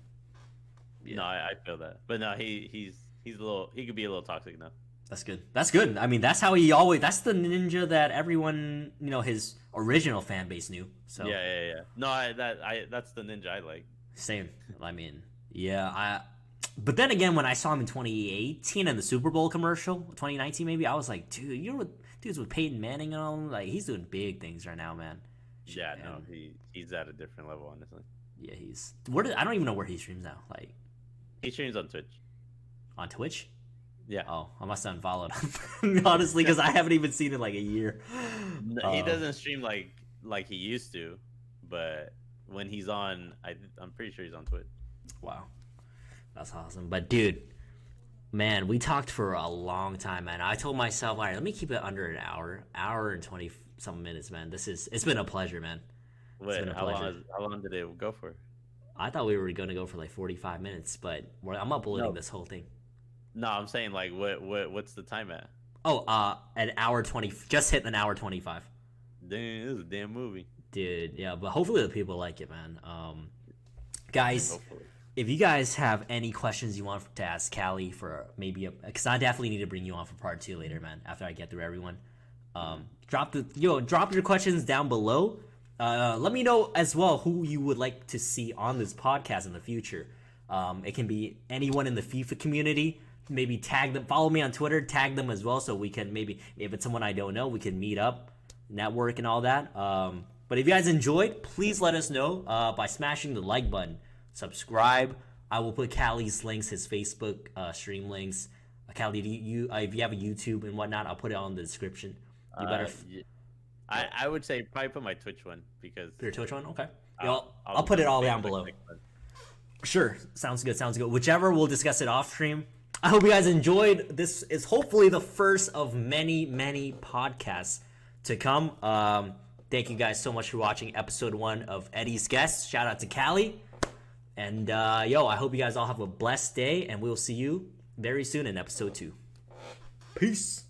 Yeah. No, I feel that, but no, he's a little. He could be a little toxic now. That's good. That's good. I mean, that's how he always. That's the Ninja that everyone, his original fan base knew. So yeah. No, that's the Ninja I like. Same. I mean, yeah. But then again, when I saw him in 2018 in the Super Bowl commercial, 2019 maybe, I was like, dude, what dudes with Peyton Manning and all them? Like, he's doing big things right now, man. Yeah, man. No, he's at a different level, honestly. Yeah, I don't even know where he streams now. Like. He streams on Twitch. On Twitch? Yeah. Oh, I must have unfollowed him, honestly, because I haven't even seen it in like a year. No, he doesn't stream like he used to, but when he's on, I'm pretty sure he's on Twitch. Wow, that's awesome. But dude, man, we talked for a long time, man. I told myself, all right, let me keep it under an hour and 20 some minutes, man. It's been a pleasure, man. Wait, how long did it go for? I thought we were going to go for like 45 minutes, but I'm uploading this whole thing. No, I'm saying like what's the time at? Oh, an hour 20. Just hit an hour 25. Damn, this is a damn movie. Dude, yeah, but hopefully the people like it, man. Guys, if you guys have any questions you want to ask Callie for maybe because I definitely need to bring you on for part 2 later, man. After I get through everyone, drop your questions down below. Let me know as well who you would like to see on this podcast in the future. It can be anyone in the FIFA community. Maybe tag them, follow me on Twitter, tag them as well, so we can maybe, if it's someone I don't know, we can meet up, network, and all that. But if you guys enjoyed, please let us know by smashing the like button. Subscribe. I will put Callie's links, his Facebook stream links. Callie, if you have a YouTube and whatnot, I'll put it on the description. You better. I would say probably put my Twitch one because your Twitch one, okay. I'll put it all down below. Sure, sounds good. Whichever, we'll discuss it off stream. I hope you guys enjoyed. This is hopefully the first of many podcasts to come. Thank you guys so much for watching episode 1 of Eddy's Guest. Shout out to Callie. And I hope you guys all have a blessed day, and we'll see you very soon in episode 2. Peace.